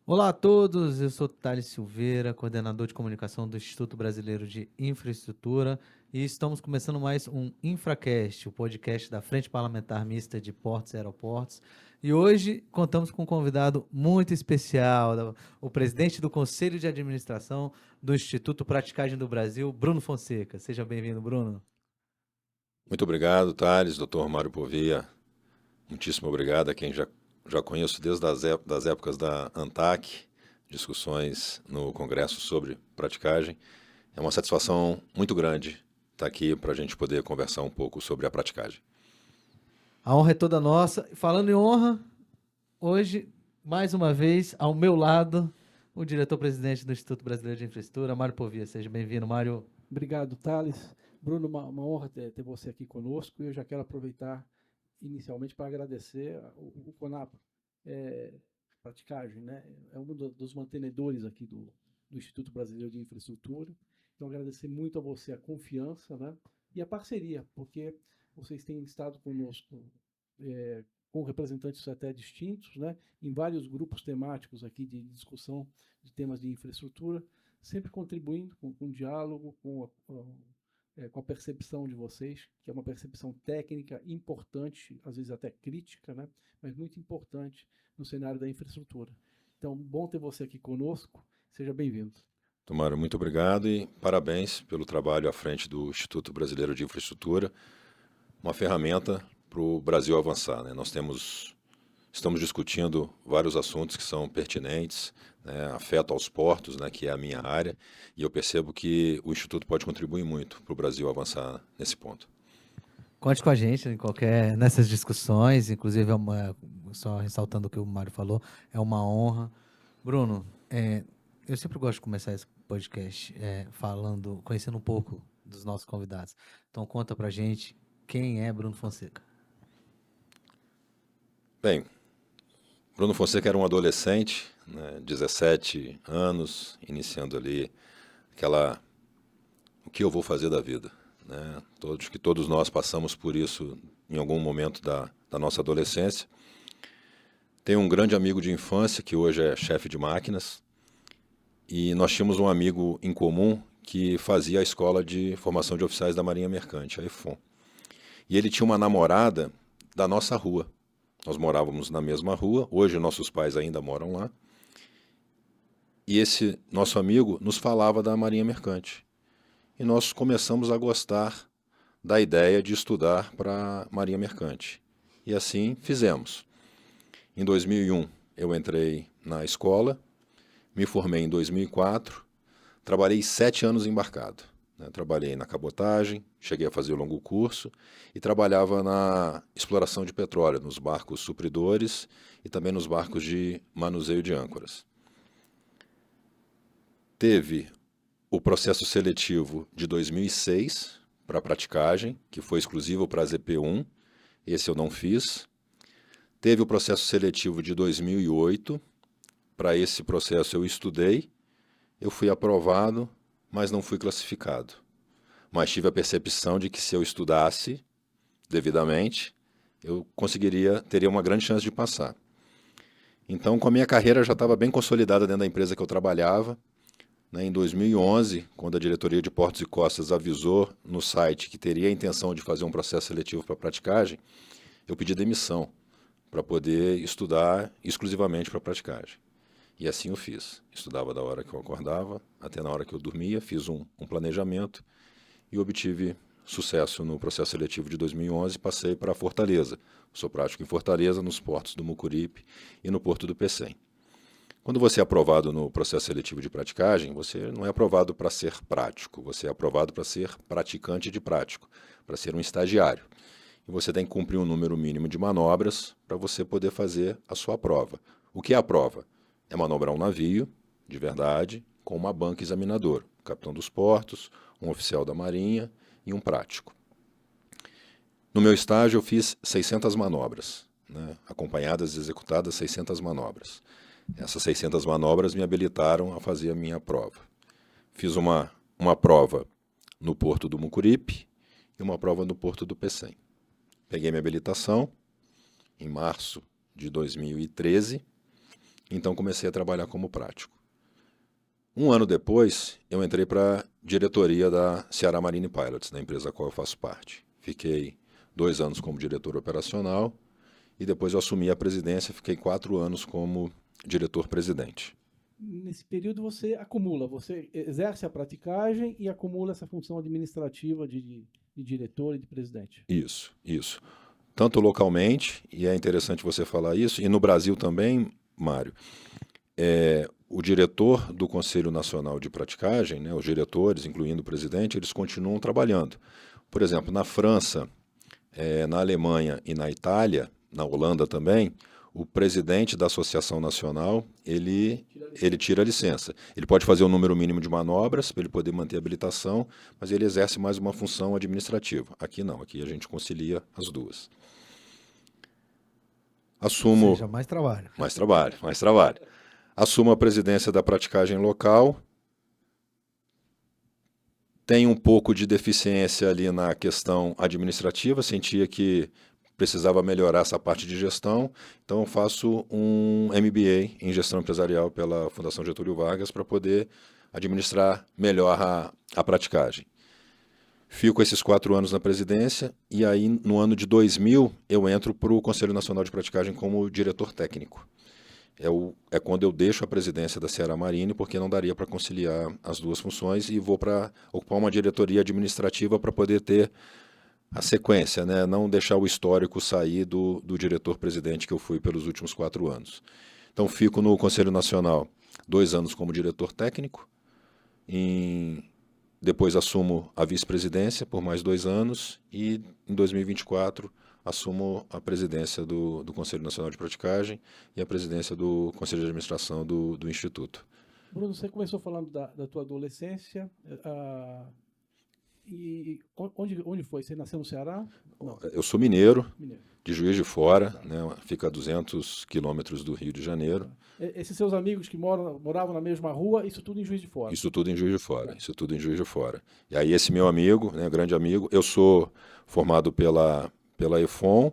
Olá a todos, eu sou Thales Silveira, coordenador de comunicação do Instituto Brasileiro de Infraestrutura, e estamos começando mais um InfraCast, o podcast da Frente Parlamentar Mista de Portos e Aeroportos. E hoje contamos com um convidado muito especial, o presidente do Conselho de Administração do Instituto Praticagem do Brasil, Bruno Fonseca. Seja bem-vindo, Bruno. Muito obrigado, Thales, Dr. Mário Povia. Muitíssimo obrigado a quem já conheço desde das épocas da ANTAC, discussões no Congresso sobre praticagem. É uma satisfação muito grande estar aqui para a gente poder conversar um pouco sobre a praticagem. A honra é toda nossa. Falando em honra, hoje, mais uma vez, ao meu lado, o diretor-presidente do Instituto Brasileiro de Infraestrutura, Mário Povia. Seja bem-vindo, Mário. Obrigado, Thales. Bruno, uma honra ter você aqui conosco. E eu já quero aproveitar inicialmente para agradecer o CONAPA, praticagem, né? É um dos mantenedores aqui do Instituto Brasileiro de Infraestrutura. Então, agradecer muito a você a confiança, né? E a parceria, porque vocês têm estado conosco com representantes até distintos, né? Em vários grupos temáticos aqui de discussão de temas de infraestrutura, sempre contribuindo com diálogo, com a percepção de vocês, que é uma percepção técnica importante, às vezes até crítica, né? Mas muito importante no cenário da infraestrutura. Então, bom ter você aqui conosco. Seja bem-vindo. Mário, muito obrigado e parabéns pelo trabalho à frente do Instituto Brasileiro de Infraestrutura, uma ferramenta para o Brasil avançar, né? Estamos discutindo vários assuntos que são pertinentes, né, afetam aos portos, né, que é a minha área, e eu percebo que o Instituto pode contribuir muito para o Brasil avançar nesse ponto. Conte com a gente nessas discussões, inclusive só ressaltando o que o Mário falou, é uma honra. Bruno, eu sempre gosto de começar esse podcast conhecendo um pouco dos nossos convidados. Então conta pra gente quem é Bruno Fonseca. Bem, Bruno Fonseca era um adolescente, né, 17 anos, iniciando ali o que eu vou fazer da vida, né? Todos nós passamos por isso em algum momento da nossa adolescência. Tenho um grande amigo de infância que hoje é chefe de máquinas e nós tínhamos um amigo em comum que fazia a escola de formação de oficiais da Marinha Mercante, a EFOM. E ele tinha uma namorada da nossa rua. Nós morávamos na mesma rua, hoje nossos pais ainda moram lá. E esse nosso amigo nos falava da Marinha Mercante. E nós começamos a gostar da ideia de estudar para a Marinha Mercante. E assim fizemos. Em 2001 eu entrei na escola, me formei em 2004, trabalhei 7 anos embarcado. Trabalhei na cabotagem, cheguei a fazer o longo curso e trabalhava na exploração de petróleo, nos barcos supridores e também nos barcos de manuseio de âncoras. Teve o processo seletivo de 2006 para praticagem, que foi exclusivo para a ZP1, esse eu não fiz. Teve o processo seletivo de 2008, para esse processo eu estudei, eu fui aprovado, mas não fui classificado. Mas tive a percepção de que se eu estudasse devidamente, eu teria uma grande chance de passar. Então, com a minha carreira já estava bem consolidada dentro da empresa que eu trabalhava. Em 2011, quando a diretoria de Portos e Costas avisou no site que teria a intenção de fazer um processo seletivo para praticagem, eu pedi demissão para poder estudar exclusivamente para praticagem. E assim eu fiz. Estudava da hora que eu acordava até na hora que eu dormia, fiz um planejamento e obtive sucesso no processo seletivo de 2011 e passei para Fortaleza. Sou prático em Fortaleza, nos portos do Mucuripe e no porto do Pecém. Quando você é aprovado no processo seletivo de praticagem, você não é aprovado para ser prático, você é aprovado para ser praticante de prático, para ser um estagiário. E você tem que cumprir um número mínimo de manobras para você poder fazer a sua prova. O que é a prova? É manobrar um navio, de verdade, com uma banca examinadora, um capitão dos portos, um oficial da marinha e um prático. No meu estágio eu fiz 600 manobras, acompanhadas e executadas 600 manobras. Essas 600 manobras me habilitaram a fazer a minha prova. Fiz uma prova no porto do Mucuripe e uma prova no porto do Pecém. Peguei minha habilitação em março de 2013 Então comecei a trabalhar como prático. Um ano depois, eu entrei para a diretoria da Ceará Marine Pilots, da empresa a qual eu faço parte. Fiquei 2 anos como diretor operacional e depois eu assumi a presidência, fiquei 4 anos como diretor-presidente. Nesse período você acumula, você exerce a praticagem e acumula essa função administrativa de diretor e de presidente. Isso. Tanto localmente, e é interessante você falar isso, e no Brasil também, Mário, o diretor do Conselho Nacional de Praticagem, né, os diretores, incluindo o presidente, eles continuam trabalhando. Por exemplo, na França, na Alemanha e na Itália, na Holanda também, o presidente da Associação Nacional, ele tira a licença. Ele pode fazer o número mínimo de manobras para ele poder manter a habilitação, mas ele exerce mais uma função administrativa. Aqui não, aqui a gente concilia as duas. Assumo... Ou seja, mais trabalho. Mais trabalho. Assumo a presidência da praticagem local. Tem um pouco de deficiência ali na questão administrativa, sentia que precisava melhorar essa parte de gestão, então eu faço um MBA em gestão empresarial pela Fundação Getúlio Vargas para poder administrar melhor a praticagem. Fico esses 4 anos na presidência e aí no ano de 2000 eu entro para o Conselho Nacional de Praticagem como diretor técnico. É quando eu deixo a presidência da Ceará Marine, porque não daria para conciliar as duas funções, e vou para ocupar uma diretoria administrativa para poder ter a sequência, né? Não deixar o histórico sair do diretor-presidente que eu fui pelos últimos 4 anos. Então fico no Conselho Nacional 2 anos como diretor técnico, depois assumo a vice-presidência por mais 2 anos e em 2024 assumo a presidência do Conselho Nacional de Praticagem e a presidência do Conselho de Administração do Instituto. Bruno, você começou falando da tua adolescência. E onde foi? Você nasceu no Ceará? Não. Eu sou mineiro, de Juiz de Fora, né, fica a 200 quilômetros do Rio de Janeiro. Esses seus amigos que moravam na mesma rua, isso tudo em Juiz de Fora? Isso tudo em Juiz de Fora. E aí esse meu amigo, né, grande amigo, eu sou formado pela EFON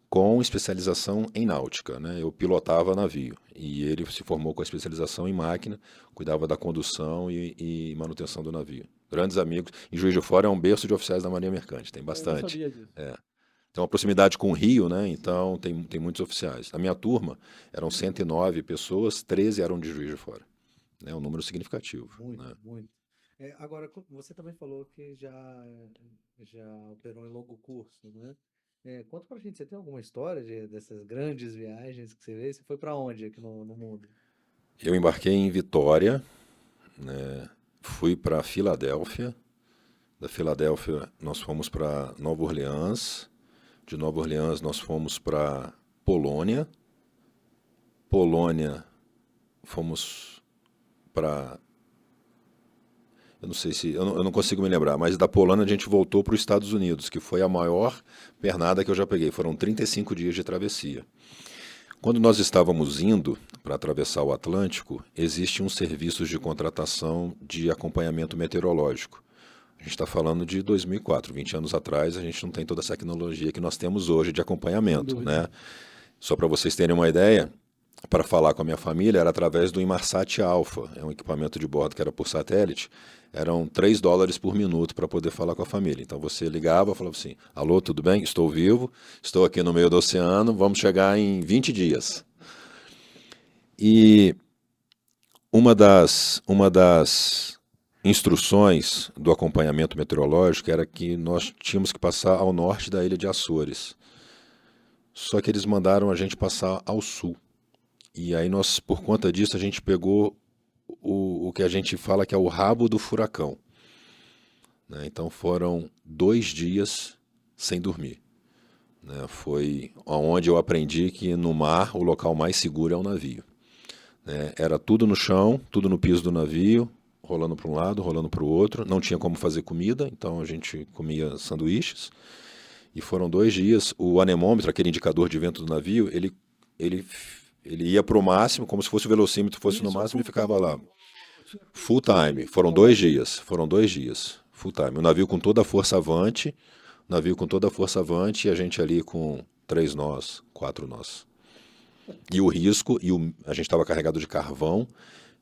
com especialização em náutica, né? Eu pilotava navio e ele se formou com a especialização em máquina, cuidava da condução e manutenção do navio. Grandes amigos. Em Juiz de Fora é um berço de oficiais da Marinha Mercante, tem bastante. Eu não sabia disso. Tem uma proximidade com o Rio, né? Então tem muitos oficiais. Na minha turma eram 109 pessoas, 13 eram de Juiz de Fora. É um número significativo. Muito, né? muito. Agora, você também falou que já operou em longo curso, né? Conta pra gente, você tem alguma história dessas grandes viagens que você fez? Você foi para onde aqui no mundo? Eu embarquei em Vitória, né? Fui para Filadélfia. Da Filadélfia nós fomos para Nova Orleans. De Nova Orleans nós fomos para Polônia. Polônia fomos para... Eu não sei se... Eu não consigo me lembrar, mas da Polônia a gente voltou para os Estados Unidos, que foi a maior pernada que eu já peguei. Foram 35 dias de travessia. Quando nós estávamos indo para atravessar o Atlântico, existe um serviço de contratação de acompanhamento meteorológico. A gente está falando de 2004, 20 anos atrás, a gente não tem toda essa tecnologia que nós temos hoje de acompanhamento, né? Só para vocês terem uma ideia, para falar com a minha família era através do Inmarsat Alpha, é um equipamento de bordo que era por satélite, eram $3 por minuto para poder falar com a família. Então você ligava e falava assim, alô, tudo bem? Estou vivo, estou aqui no meio do oceano, vamos chegar em 20 dias. E uma das instruções do acompanhamento meteorológico era que nós tínhamos que passar ao norte da ilha de Açores. Só que eles mandaram a gente passar ao sul. E aí nós, por conta disso, a gente pegou o que a gente fala que é o rabo do furacão. Né? Então foram 2 dias sem dormir. Né? Foi onde eu aprendi que no mar o local mais seguro é o navio. Né? Era tudo no chão, tudo no piso do navio, rolando para um lado, rolando para o outro. Não tinha como fazer comida, então a gente comia sanduíches. E foram 2 dias. O anemômetro, aquele indicador de vento do navio, ele ia para o máximo, como se fosse o velocímetro fosse no máximo, e ficava lá. Full time. Foram 2 dias. Full time. O navio com toda a força avante, e a gente ali com 3 nós, 4 nós. E o risco, a gente estava carregado de carvão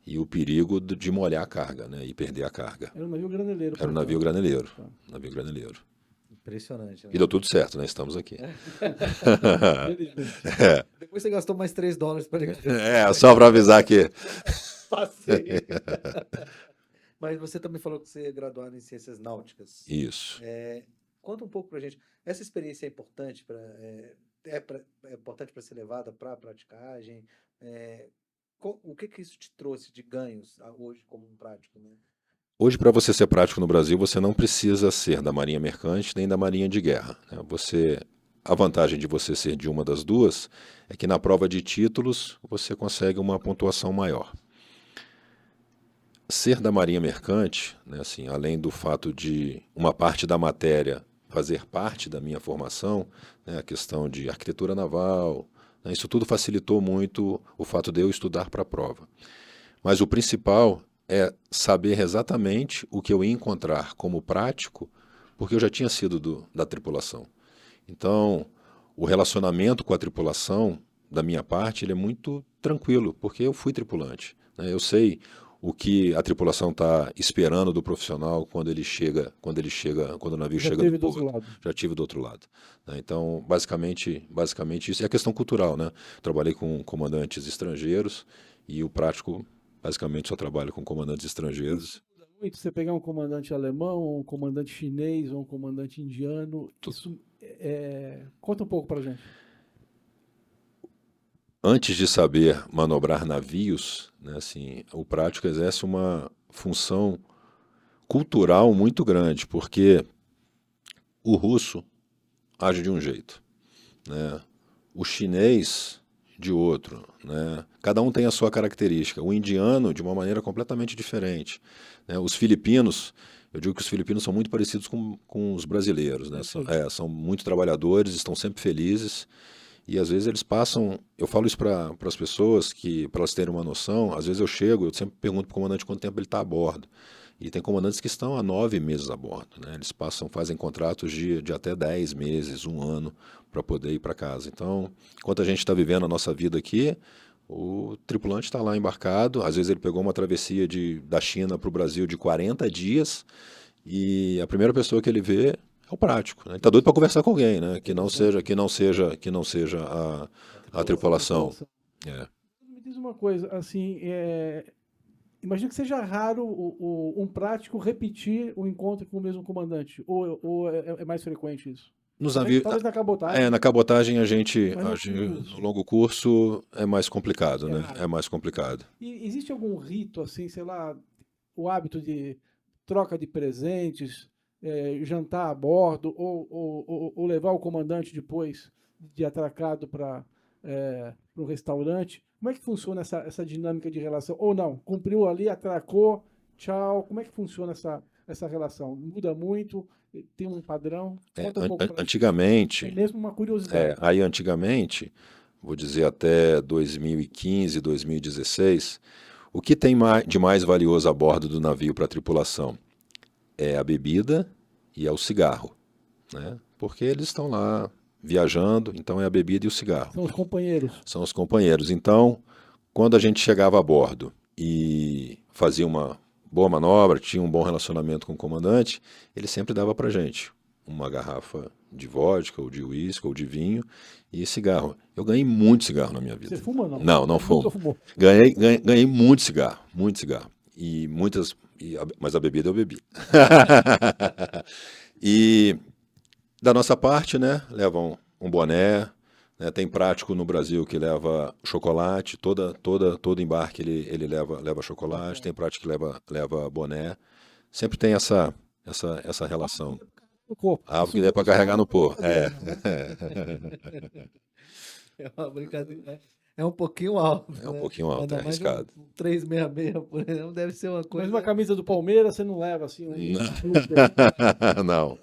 e o perigo de molhar a carga, né? E perder a carga. Era um navio graneleiro. Era um navio portanto. graneleiro. Tá. Navio graneleiro. Impressionante, né? E deu tudo certo, né? Estamos aqui. Felizmente. Depois você gastou mais $3 para ligar. Só para avisar que. Passei. Mas você também falou que você é graduado em Ciências Náuticas. Isso. Conta um pouco pra gente. Essa experiência é importante é importante para ser levada para a praticagem? O que isso te trouxe de ganhos hoje como um prático, né? Hoje, para você ser prático no Brasil, você não precisa ser da Marinha Mercante nem da Marinha de Guerra, né? A vantagem de você ser de uma das duas é que na prova de títulos você consegue uma pontuação maior. Ser da Marinha Mercante, né, assim, além do fato de uma parte da matéria fazer parte da minha formação, né, a questão de arquitetura naval, né, isso tudo facilitou muito o fato de eu estudar para a prova. Mas o principal é saber exatamente o que eu ia encontrar como prático, porque eu já tinha sido da tripulação. Então, o relacionamento com a tripulação, da minha parte, ele é muito tranquilo, porque eu fui tripulante, né? Eu sei o que a tripulação está esperando do profissional quando o navio Já chega teve do do outro porto. lado. Já tive do outro lado, né? Então, basicamente isso. E a questão cultural, né? Trabalhei com comandantes estrangeiros e o prático, basicamente, só trabalho com comandantes estrangeiros. Muito você pegar um comandante alemão, um comandante chinês ou um comandante indiano, isso conta um pouco pra gente. Antes de saber manobrar navios, né, assim, o prático exerce uma função cultural muito grande, porque o russo age de um jeito, né, o chinês de outro, né, cada um tem a sua característica, o indiano de uma maneira completamente diferente, né, os filipinos, eu digo que os filipinos são muito parecidos com os brasileiros, né, são muito trabalhadores, estão sempre felizes. E às vezes eles passam, eu falo isso para as pessoas, para elas terem uma noção, às vezes eu sempre pergunto para o comandante quanto tempo ele está a bordo. E tem comandantes que estão há 9 meses a bordo, né? Eles fazem contratos de até 10 meses, um ano, para poder ir para casa. Então, enquanto a gente está vivendo a nossa vida aqui, o tripulante está lá embarcado, às vezes ele pegou uma travessia da China para o Brasil de 40 dias, e a primeira pessoa que ele vê é o prático, né? Ele tá doido para conversar com alguém, né? Que não seja a tripulação. Me diz uma coisa, assim, imagino que seja raro um prático repetir o encontro com o mesmo comandante, ou é mais frequente isso? Nos navios, Talvez na cabotagem. na cabotagem Mas no longo curso é mais complicado, né? raro. É mais complicado. E existe algum rito, assim, sei lá, o hábito de troca de presentes, jantar a bordo, ou levar o comandante depois de atracado para um restaurante? Como é que funciona essa dinâmica de relação? Ou não, cumpriu ali, atracou, tchau. Como é que funciona essa relação? Muda muito? Tem um padrão? Conta um pouco pra gente. Antigamente, É mesmo uma curiosidade. antigamente, vou dizer até 2015, 2016, o que tem de mais valioso a bordo do navio para a tripulação? É a bebida e é o cigarro, né? Porque eles estão lá viajando, então é a bebida e o cigarro. São os companheiros. São os companheiros. Então, quando a gente chegava a bordo e fazia uma boa manobra, tinha um bom relacionamento com o comandante, ele sempre dava pra gente uma garrafa de vodka, ou de uísque, ou de vinho e cigarro. Eu ganhei muito cigarro na minha vida. Você fuma ou não? Não, não fumo. Nunca fumou. Ganhei muito cigarro, muito cigarro. Mas a bebida eu bebi. E da nossa parte, né, levam um boné, né, tem prático no Brasil que leva chocolate, todo embarque ele leva chocolate, tem prático que leva boné. Sempre tem essa relação. No corpo. Algo que dê para carregar no pô. É uma brincadeira. É um pouquinho alto. É um né? pouquinho alto, Ainda é mais arriscado. um 366, por exemplo, deve ser uma Mas coisa. uma camisa do Palmeiras você não leva assim? Não.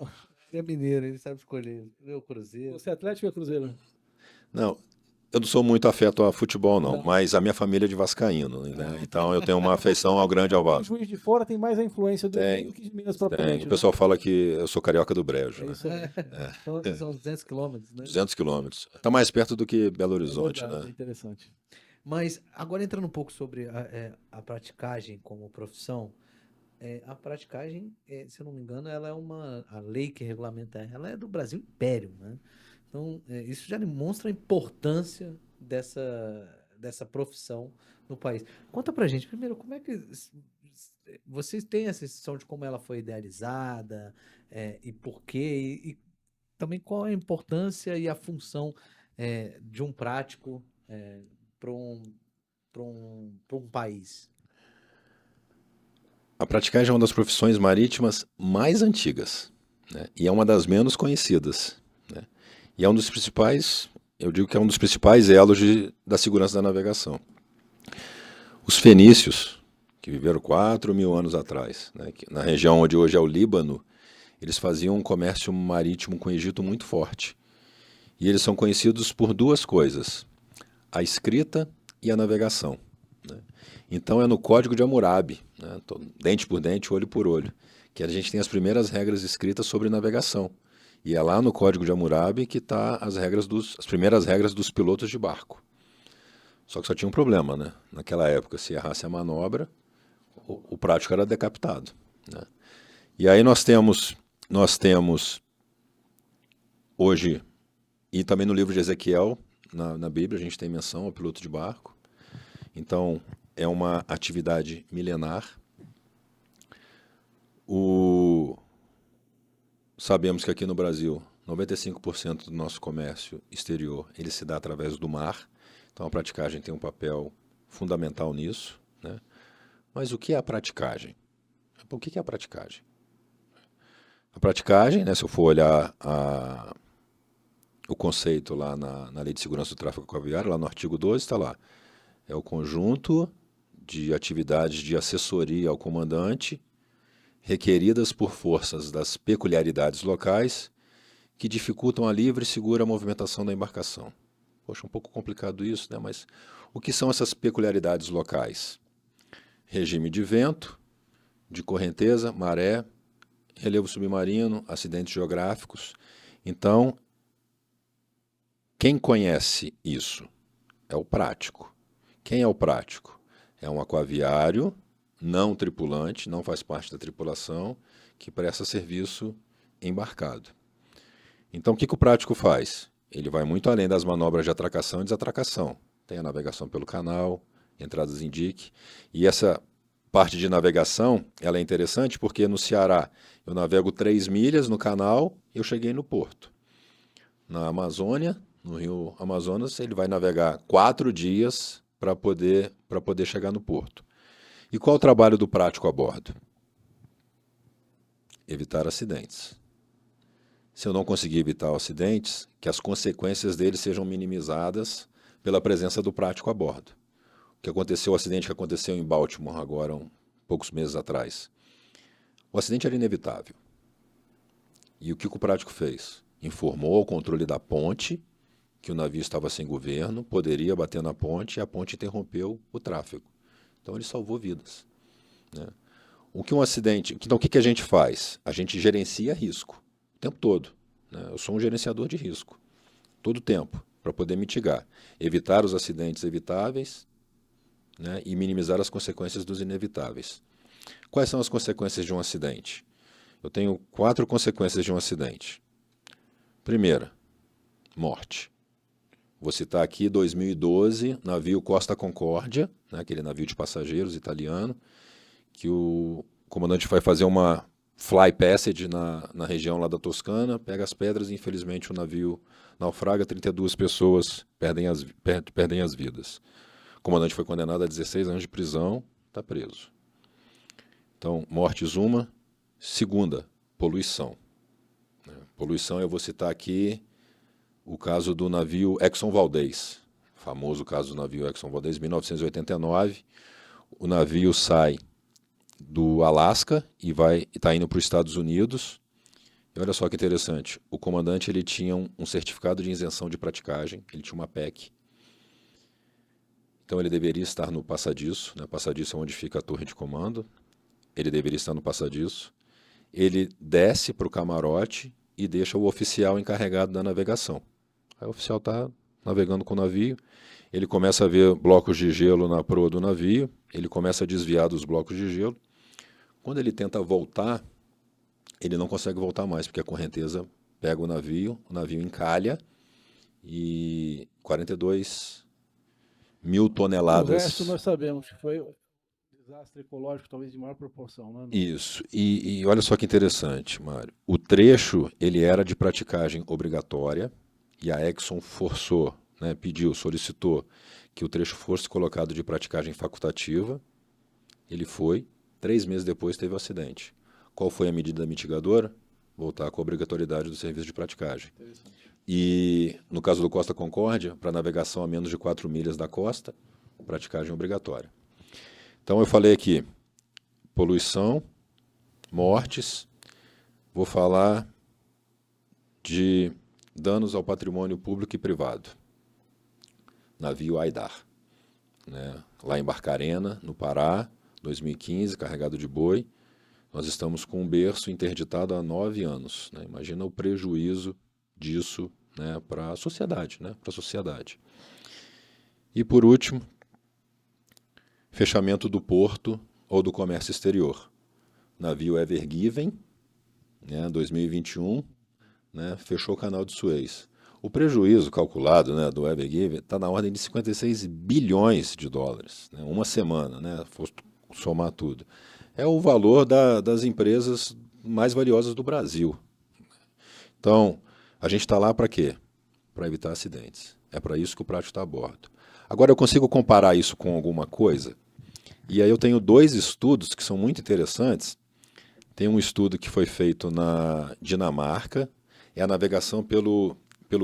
É mineiro, ele sabe escolher. O Cruzeiro. Você é Atlético ou é Cruzeiro? Não. Eu não sou muito afeto a futebol, não, mas a minha família é de vascaíno, né? Então eu tenho uma afeição ao grande ao O Vasco. Juiz de Fora tem mais a influência do Tem, do que de Minas tem. propriamente, O né? pessoal fala que eu sou carioca do Brejo, É né? isso aí. São 200 quilômetros, né? 200 quilômetros. Está mais perto do que Belo Horizonte, É né? interessante. Mas agora entrando um pouco sobre a praticagem como profissão, a praticagem, se eu não me engano, ela é a lei que regulamenta ela é do Brasil Império, né? Então, isso já demonstra a importância dessa profissão no país. Conta pra gente, primeiro, como é que vocês têm essa sensação de como ela foi idealizada, e por quê, e também qual é a importância e a função de um prático para um país? A praticagem é uma das profissões marítimas mais antigas, né? E é uma das menos conhecidas, né? E é um dos principais, eu digo que é um dos principais elos da segurança da navegação. Os fenícios, que viveram 4.000 anos atrás, né, na região onde hoje é o Líbano, eles faziam um comércio marítimo com o Egito muito forte. E eles são conhecidos por duas coisas: a escrita e a navegação, né? Então é no Código de Hammurabi, né, dente por dente, olho por olho, que a gente tem as primeiras regras escritas sobre navegação. E é lá no Código de Hammurabi que está as primeiras regras dos pilotos de barco. Só que só tinha um problema, né? Naquela época, se errasse a manobra, o prático era decapitado, né? E aí nós temos hoje, e também no livro de Ezequiel, na Bíblia, a gente tem menção ao piloto de barco. Então, é uma atividade milenar. Sabemos que aqui no Brasil, 95% do nosso comércio exterior ele se dá através do mar. Então, a praticagem tem um papel fundamental nisso, né? Mas o que é a praticagem? O que é a praticagem? A praticagem, né, se eu for olhar o conceito lá na Lei de Segurança do Tráfego Aquaviário, lá no artigo 12, está lá. É o conjunto de atividades de assessoria ao comandante requeridas por forças das peculiaridades locais que dificultam a livre e segura movimentação da embarcação. Poxa, um pouco complicado isso, né? Mas o que são essas peculiaridades locais? Regime de vento, de correnteza, maré, relevo submarino, acidentes geográficos. Então, quem conhece isso é o prático. Quem é o prático? É um aquaviário não tripulante, não faz parte da tripulação, que presta serviço embarcado. Então, o que o prático faz? Ele vai muito além das manobras de atracação e desatracação. Tem a navegação pelo canal, entradas em dique. E essa parte de navegação ela é interessante porque no Ceará eu navego 3 milhas no canal e eu cheguei no porto. Na Amazônia, no Rio Amazonas, ele vai navegar 4 dias para poder chegar no porto. E qual o trabalho do prático a bordo? Evitar acidentes. Se eu não conseguir evitar acidentes, que as consequências deles sejam minimizadas pela presença do prático a bordo. O acidente que aconteceu em Baltimore agora, poucos meses atrás. O acidente era inevitável. E o que o prático fez? Informou ao controle da ponte que o navio estava sem governo, poderia bater na ponte e a ponte interrompeu o tráfego. Então ele salvou vidas, né? Então o que a gente faz? A gente gerencia risco o tempo todo, né? Eu sou um gerenciador de risco, todo o tempo, para poder mitigar, evitar os acidentes evitáveis, né, e minimizar as consequências dos inevitáveis. Quais são as consequências de um acidente? Eu tenho 4 consequências de um acidente. Primeira, morte. Vou citar aqui 2012, navio Costa Concórdia, né, aquele navio de passageiros italiano, que o comandante vai fazer uma fly passage na região lá da Toscana, pega as pedras e infelizmente o navio naufraga, 32 pessoas perdem as vidas. O comandante foi condenado a 16 anos de prisão, está preso. Então, mortes uma. Segunda, poluição. Poluição, eu vou citar aqui o caso do navio Exxon Valdez, famoso caso do navio Exxon Valdez, 1989. O navio sai do Alasca e está indo para os Estados Unidos. E olha só que interessante, o comandante ele tinha um certificado de isenção de praticagem, ele tinha uma PEC, Então ele deveria estar no passadiço, né? Passadiço é onde fica a torre de comando. Ele deveria estar no passadiço. Ele desce para o camarote e deixa o oficial encarregado da navegação. Aí o oficial está navegando com o navio, ele começa a ver blocos de gelo na proa do navio, ele começa a desviar dos blocos de gelo. Quando ele tenta voltar, ele não consegue voltar mais, porque a correnteza pega o navio encalha e 42 mil toneladas. O resto nós sabemos que foi um desastre ecológico talvez de maior proporção, né? Isso. E olha só que interessante, Mário. O trecho ele era de praticagem obrigatória e a Exxon forçou, né, solicitou que o trecho fosse colocado de praticagem facultativa. Ele foi. 3 meses depois teve o acidente. Qual foi a medida mitigadora? Voltar com a obrigatoriedade do serviço de praticagem. E no caso do Costa Concórdia, para navegação a menos de 4 milhas da costa, praticagem obrigatória. Então eu falei aqui, poluição, mortes, vou falar de danos ao patrimônio público e privado. Navio Aidar, né? Lá em Barcarena, no Pará, 2015, carregado de boi. Nós estamos com um berço interditado há 9 anos. Né? Imagina o prejuízo disso, né, para a sociedade, né? Para a sociedade. E por último, fechamento do porto ou do comércio exterior. Navio Ever Given, né, 2021, né, fechou o canal de Suez. O prejuízo calculado, né, do Ever Given está na ordem de 56 bilhões de dólares. Né, uma semana, né, fosse somar tudo. É o valor das empresas mais valiosas do Brasil. Então, a gente está lá para quê? Para evitar acidentes. É para isso que o prático está a bordo. Agora, eu consigo comparar isso com alguma coisa? E aí eu tenho 2 estudos que são muito interessantes. Tem um estudo que foi feito na Dinamarca, é a navegação pelo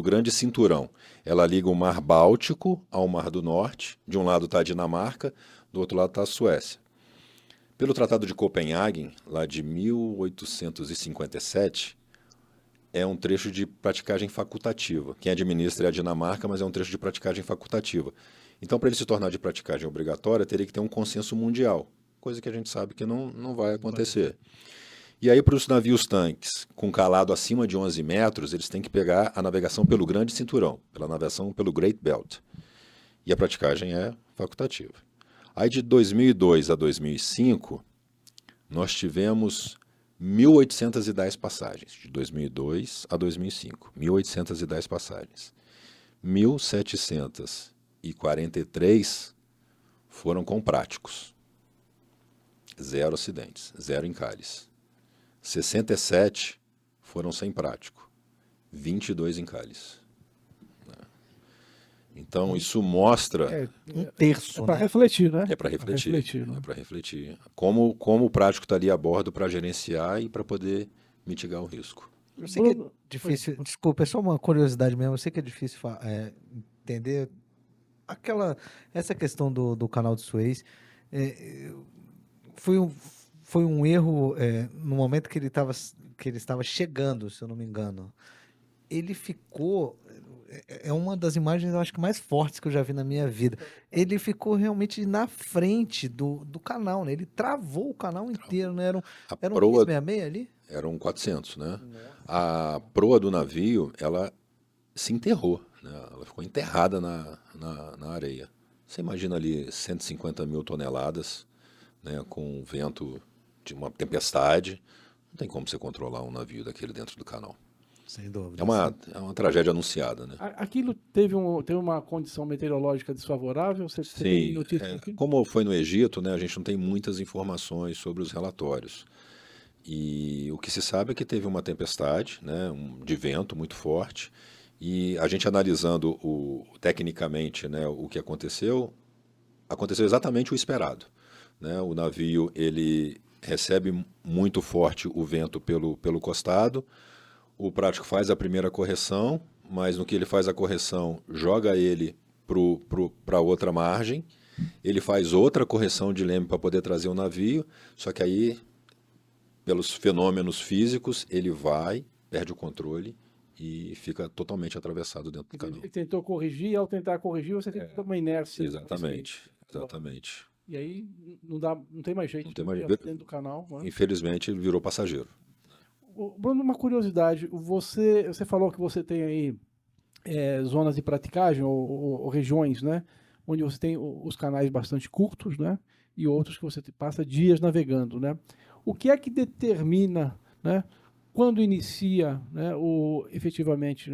Grande Cinturão. Ela liga o Mar Báltico ao Mar do Norte. De um lado está a Dinamarca, do outro lado está a Suécia. Pelo Tratado de Copenhague, lá de 1857, é um trecho de praticagem facultativa. Quem administra é a Dinamarca, mas é um trecho de praticagem facultativa. Então, para ele se tornar de praticagem obrigatória, teria que ter um consenso mundial, coisa que a gente sabe que não vai acontecer. E aí, para os navios tanques com calado acima de 11 metros, eles têm que pegar a navegação pelo Grande Cinturão, pela navegação pelo Great Belt. E a praticagem é facultativa. Aí, de 2002 a 2005, nós tivemos 1.810 passagens, de 2002 a 2005, 1.810 passagens. 1.743 foram com práticos, 0 acidentes, 0 encalhes. 67 foram sem prático, 22 encalhes. Então, isso mostra... Um terço. É para refletir, né? É para refletir. Né? É para refletir. Como o prático está ali a bordo para gerenciar e para poder mitigar o risco. Eu sei que é difícil, desculpa, é só uma curiosidade mesmo, eu sei que é difícil entender essa questão do canal de Suez. Foi um erro no momento que ele estava chegando, se eu não me engano. Ele ficou... É uma das imagens, eu acho que mais fortes que eu já vi na minha vida. Ele ficou realmente na frente do canal, né? Ele travou o canal inteiro, né? Era um 366 ali? Eram 400, né? A proa do navio, ela se enterrou, né? Ela ficou enterrada na areia. Você imagina ali 150 mil toneladas, né? Com vento de uma tempestade. Não tem como você controlar um navio daquele dentro do canal. Sem dúvida. É uma tragédia anunciada, né? Aquilo teve uma condição meteorológica desfavorável? Você tem notícia daquilo? Como foi no Egito, né, a gente não tem muitas informações sobre os relatórios. E o que se sabe é que teve uma tempestade, né, de vento muito forte, e a gente analisando tecnicamente, né, o que aconteceu exatamente o esperado. Né? O navio ele recebe muito forte o vento pelo costado. O prático faz a primeira correção, mas no que ele faz a correção, joga ele para outra margem. Ele faz outra correção de leme para poder trazer o navio, só que aí, pelos fenômenos físicos, ele vai, perde o controle e fica totalmente atravessado dentro do canal. Ele tentou corrigir, e ao tentar corrigir, você tem uma inércia. Exatamente, exatamente. E aí não tem mais jeito. Não tem mais jeito. Dentro do canal. Né? Infelizmente, ele virou passageiro. Bruno, uma curiosidade. Você falou que você tem aí zonas de praticagem ou regiões, né? Onde você tem os canais bastante curtos, né? E outros que você passa dias navegando, né? O que é que determina, né? Quando inicia, né, efetivamente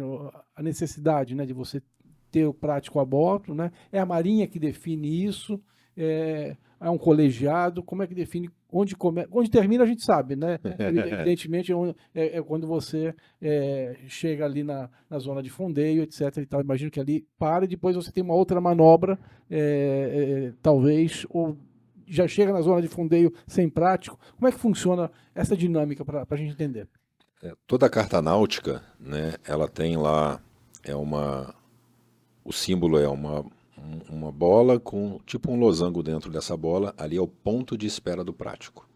a necessidade, né, de você ter o prático a bordo, né? É a Marinha que define isso? É um colegiado? Como é que define onde termina, a gente sabe, né? Evidentemente é quando você chega ali na zona de fundeio, etc. E tal. Imagino que ali para e depois você tem uma outra manobra, talvez, ou já chega na zona de fundeio sem prático. Como é que funciona essa dinâmica para a gente entender? Toda a carta náutica, né, ela tem lá, o símbolo é uma bola com tipo um losango dentro dessa bola, ali é o ponto de espera do prático.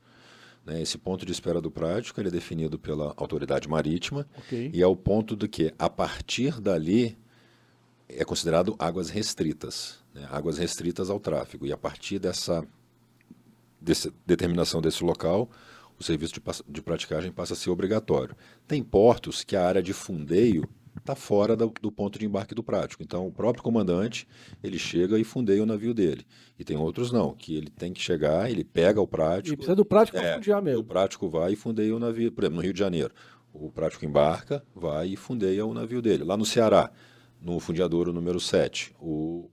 Né, esse ponto de espera do prático ele é definido pela autoridade marítima, e é o ponto do que, a partir dali, é considerado águas restritas, né, águas restritas ao tráfego, e a partir dessa determinação desse local, o serviço de praticagem passa a ser obrigatório. Tem portos que a área de fundeio está fora do ponto de embarque do prático. Então, o próprio comandante, ele chega e fundeia o navio dele. E tem outros não, que ele tem que chegar, ele pega o prático... E precisa do prático para fundear mesmo. O prático vai e fundeia o navio. Por exemplo, no Rio de Janeiro, o prático embarca, vai e fundeia o navio dele. Lá no Ceará, no fundeadouro número 7, o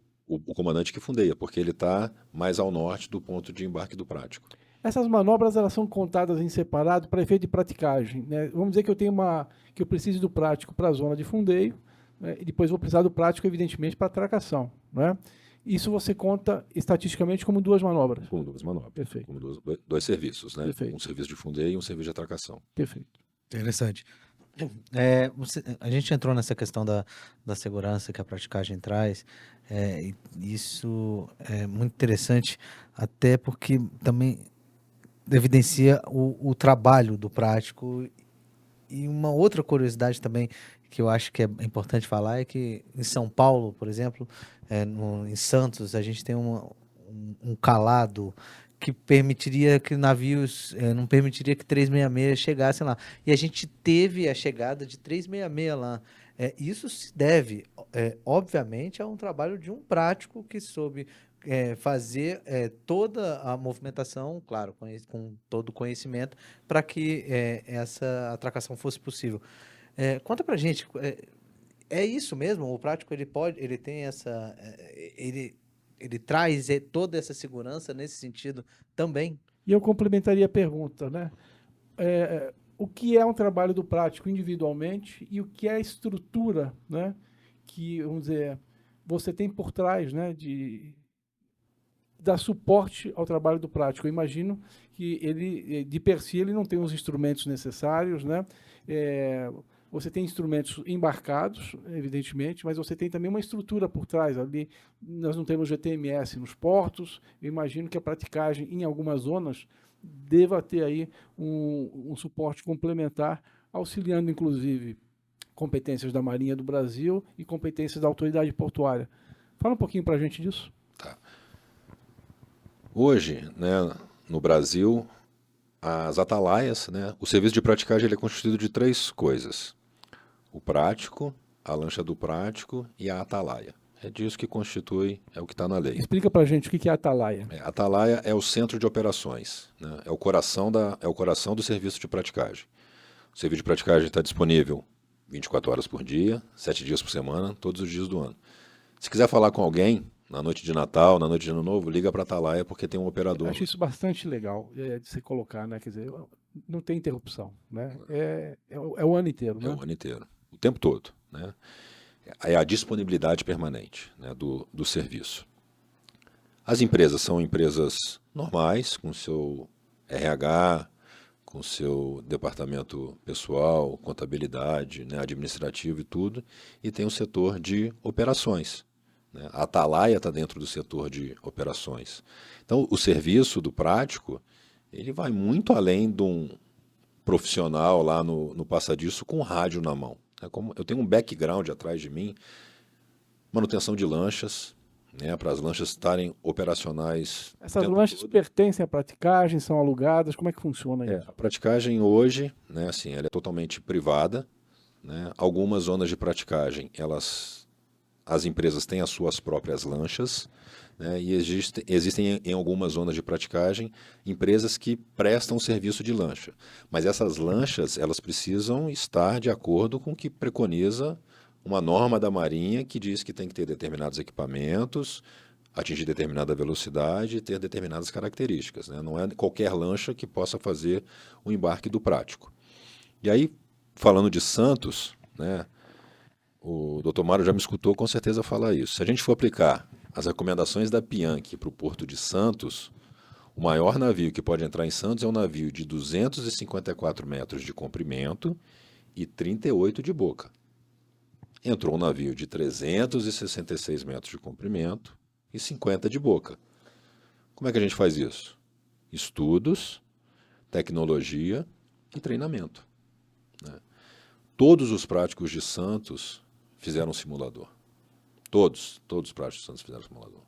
comandante que fundeia, porque ele está mais ao norte do ponto de embarque do prático. Essas manobras elas são contadas em separado para efeito de praticagem, né? Vamos dizer que eu preciso do prático para a zona de fundeio, né? E depois vou precisar do prático, evidentemente, para a tracação, né? Isso você conta estatisticamente como duas manobras. Como duas manobras. Perfeito. Como dois serviços, né? Perfeito. Um serviço de fundeio e um serviço de atracação. Perfeito. Interessante. A gente entrou nessa questão da segurança que a praticagem traz. Isso é muito interessante, até porque também evidencia o trabalho do prático. E uma outra curiosidade também que eu acho que é importante falar é que em São Paulo, por exemplo, em Santos, a gente tem um calado que permitiria que navios, não permitiria que 366 chegassem lá. E a gente teve a chegada de 366 lá. Isso se deve, obviamente, a um trabalho de um prático que soube fazer toda a movimentação, claro, com todo o conhecimento, para que essa atracação fosse possível. Conta pra gente, é isso mesmo? O prático ele tem essa, ele traz toda essa segurança nesse sentido também? E eu complementaria a pergunta, né? O que é um trabalho do prático individualmente e o que é a estrutura, né? Que, vamos dizer, você tem por trás, né? Dar suporte ao trabalho do prático. Eu imagino que ele, de per si, ele não tem os instrumentos necessários, né? Você tem instrumentos embarcados, evidentemente, mas você tem também uma estrutura por trás. Ali nós não temos GTMS nos portos. Eu imagino que a praticagem, em algumas zonas, deva ter aí um suporte complementar, auxiliando, inclusive, competências da Marinha do Brasil e competências da autoridade portuária. Fala um pouquinho para a gente disso. Tá. Hoje, né, no Brasil, as atalaias, né, o serviço de praticagem ele é constituído de 3 coisas. O prático, a lancha do prático e a atalaia. É disso que constitui, é o que está na lei. Explica para a gente o que é a atalaia. A atalaia é o centro de operações, né, é o coração do serviço de praticagem. O serviço de praticagem está disponível 24 horas por dia, 7 dias por semana, todos os dias do ano. Se quiser falar com alguém, na noite de Natal, na noite de Ano Novo, liga para a Atalaia porque tem um operador. Eu acho isso bastante legal de se colocar, né? Quer dizer, não tem interrupção, né? É o ano inteiro, né? É o ano inteiro, o tempo todo, né? É a disponibilidade permanente, né, do serviço. As empresas são empresas normais, com seu RH, com seu departamento pessoal, contabilidade, né, administrativo e tudo, e tem o setor de operações. A Atalaia está dentro do setor de operações. Então, o serviço do prático, ele vai muito além de um profissional lá no passadiço com rádio na mão. Eu tenho um background atrás de mim, manutenção de lanchas, né, para as lanchas estarem operacionais. Essas lanchas pertencem à praticagem, são alugadas, como é que funciona isso? A praticagem hoje, né, assim, ela é totalmente privada, né? Algumas zonas de praticagem, as empresas têm as suas próprias lanchas, né, e existem em algumas zonas de praticagem empresas que prestam serviço de lancha. Mas essas lanchas, elas precisam estar de acordo com o que preconiza uma norma da Marinha que diz que tem que ter determinados equipamentos, atingir determinada velocidade e ter determinadas características, né? Não é qualquer lancha que possa fazer o embarque do prático. E aí, falando de Santos, né, o Dr. Mário já me escutou com certeza falar isso. Se a gente for aplicar as recomendações da Pianchi para o Porto de Santos, o maior navio que pode entrar em Santos é um navio de 254 metros de comprimento e 38 de boca. Entrou um navio de 366 metros de comprimento e 50 de boca. Como é que a gente faz isso? Estudos, tecnologia e treinamento, né? Todos os práticos de Santos fizeram simulador. Todos os práticos de Santos fizeram simulador.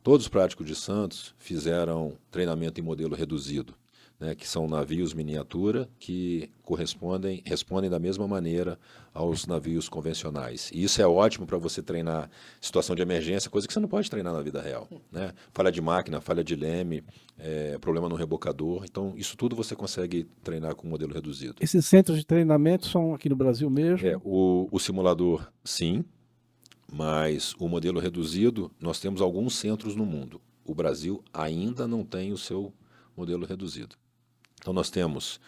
Todos os práticos de Santos fizeram treinamento em modelo reduzido, né, que são navios miniatura que respondem da mesma maneira aos navios convencionais. E isso é ótimo para você treinar situação de emergência, coisa que você não pode treinar na vida real, né? Falha de máquina, falha de leme, problema no rebocador. Então, isso tudo você consegue treinar com modelo reduzido. Esses centros de treinamento são aqui no Brasil mesmo? O simulador, sim, mas o modelo reduzido, nós temos alguns centros no mundo. O Brasil ainda não tem o seu modelo reduzido. Então nós temos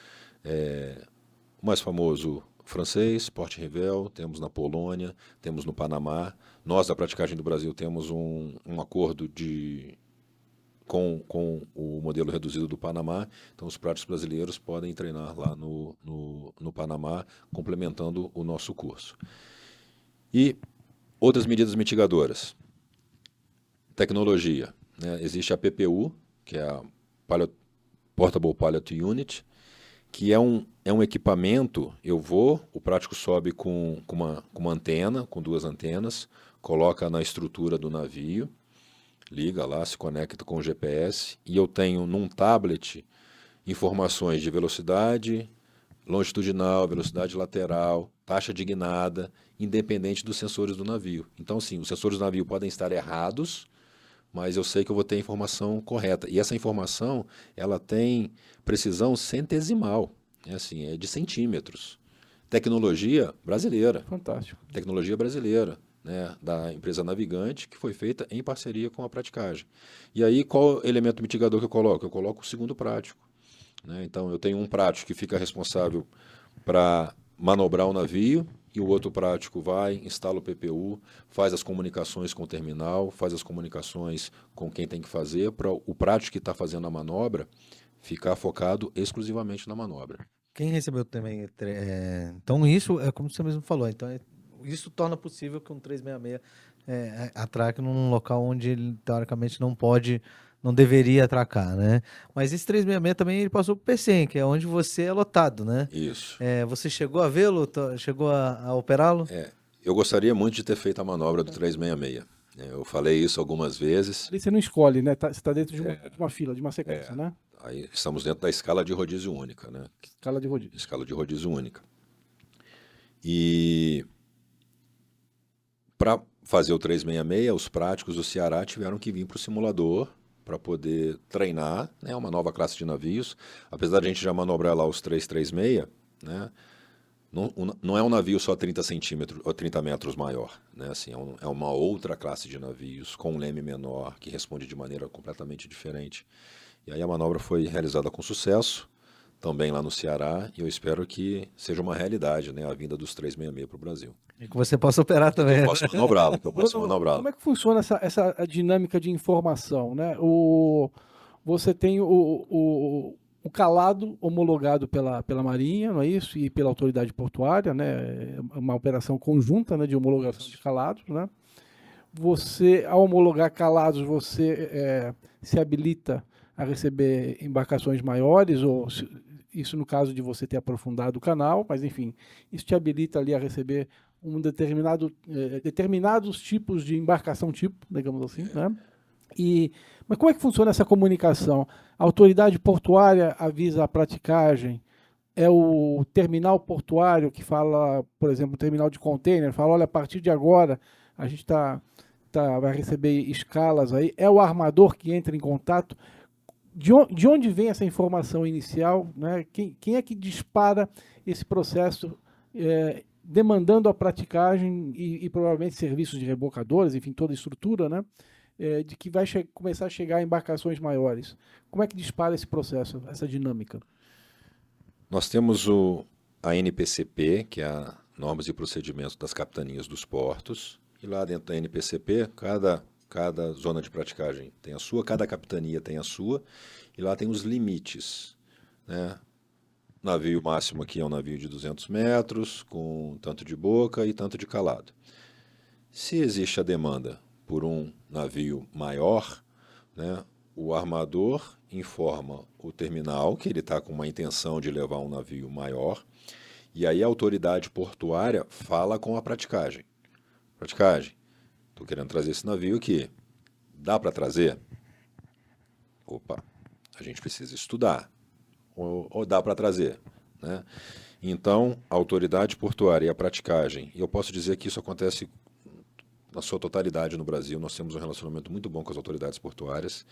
o mais famoso francês, Porte Rivel, temos na Polônia, temos no Panamá. Nós, da praticagem do Brasil, temos um acordo com o modelo reduzido do Panamá. Então os práticos brasileiros podem treinar lá no Panamá, complementando o nosso curso. E outras medidas mitigadoras. Tecnologia, né? Existe a PPU, que é a Portable Pilot Unit, que é um equipamento, o prático sobe com uma antena, com 2 antenas, coloca na estrutura do navio, liga lá, se conecta com o GPS, e eu tenho num tablet informações de velocidade longitudinal, velocidade lateral, taxa de guinada, independente dos sensores do navio. Então, sim, os sensores do navio podem estar errados, mas eu sei que eu vou ter a informação correta. E essa informação, ela tem precisão centesimal, é de centímetros. Tecnologia brasileira. Fantástico. Tecnologia brasileira, né, da empresa Navigante, que foi feita em parceria com a praticagem. E aí, qual elemento mitigador que eu coloco? Eu coloco o segundo prático, né? Então, eu tenho um prático que fica responsável para manobrar o navio, e o outro prático vai, instala o PPU, faz as comunicações com o terminal, faz as comunicações com quem tem que fazer, para o prático que está fazendo a manobra ficar focado exclusivamente na manobra. Quem recebeu também... então, isso é como você mesmo falou. Então, isso torna possível que um 366 atraque num local onde ele, teoricamente, não deveria atracar, né? Mas esse 366 também ele passou por Pecém, que é onde você é lotado, né? Isso. Você chegou a vê-lo? Chegou a operá-lo? Eu gostaria muito de ter feito a manobra do 366. Eu falei isso algumas vezes. Ali você não escolhe, né? Você está dentro de uma fila, de uma sequência, né? Aí estamos dentro da escala de rodízio única, né? Escala de rodízio. Escala de rodízio única. E para fazer o 366, os práticos do Ceará tiveram que vir para o simulador para poder treinar, né, uma nova classe de navios. Apesar de a gente já manobrar lá os 336, né, não é um navio só 30 centímetros ou 30 metros maior, né, assim, é uma outra classe de navios com um leme menor que responde de maneira completamente diferente. E aí a manobra foi realizada com sucesso, também lá no Ceará, e eu espero que seja uma realidade, né, a vinda dos 366 para o Brasil. E que você possa operar também. Eu posso manobrá-lo, Como é que funciona essa dinâmica de informação, né? Você tem o calado homologado pela Marinha, não é isso? E pela autoridade portuária, né? É uma operação conjunta, né, de homologação de calados, né? Você, ao homologar calados, você se habilita a receber embarcações maiores ou isso no caso de você ter aprofundado o canal, mas enfim, isso te habilita ali a receber determinados tipos de embarcação tipo, digamos assim, né? Mas como é que funciona essa comunicação? A autoridade portuária avisa a praticagem, é o terminal portuário que fala, por exemplo, o terminal de container, fala, olha, a partir de agora a gente vai receber escalas aí, é o armador que entra em contato. De onde vem essa informação inicial, né? Quem é que dispara esse processo demandando a praticagem e provavelmente serviços de rebocadores, enfim, toda a estrutura, né? De que vai começar a chegar a embarcações maiores. Como é que dispara esse processo, essa dinâmica? Nós temos a NPCP, que é a Normas e Procedimentos das Capitanias dos Portos, e lá dentro da NPCP, cada zona de praticagem tem a sua, cada capitania tem a sua, e lá tem os limites, né? Navio máximo aqui é um navio de 200 metros, com tanto de boca e tanto de calado. Se existe a demanda por um navio maior, né, o armador informa o terminal que ele está com uma intenção de levar um navio maior, e aí a autoridade portuária fala com a praticagem. Praticagem, estou querendo trazer esse navio aqui. Dá para trazer? Opa, a gente precisa estudar. Ou dá para trazer, né? Então, a autoridade portuária e a praticagem, e eu posso dizer que isso acontece na sua totalidade no Brasil, nós temos um relacionamento muito bom com as autoridades portuárias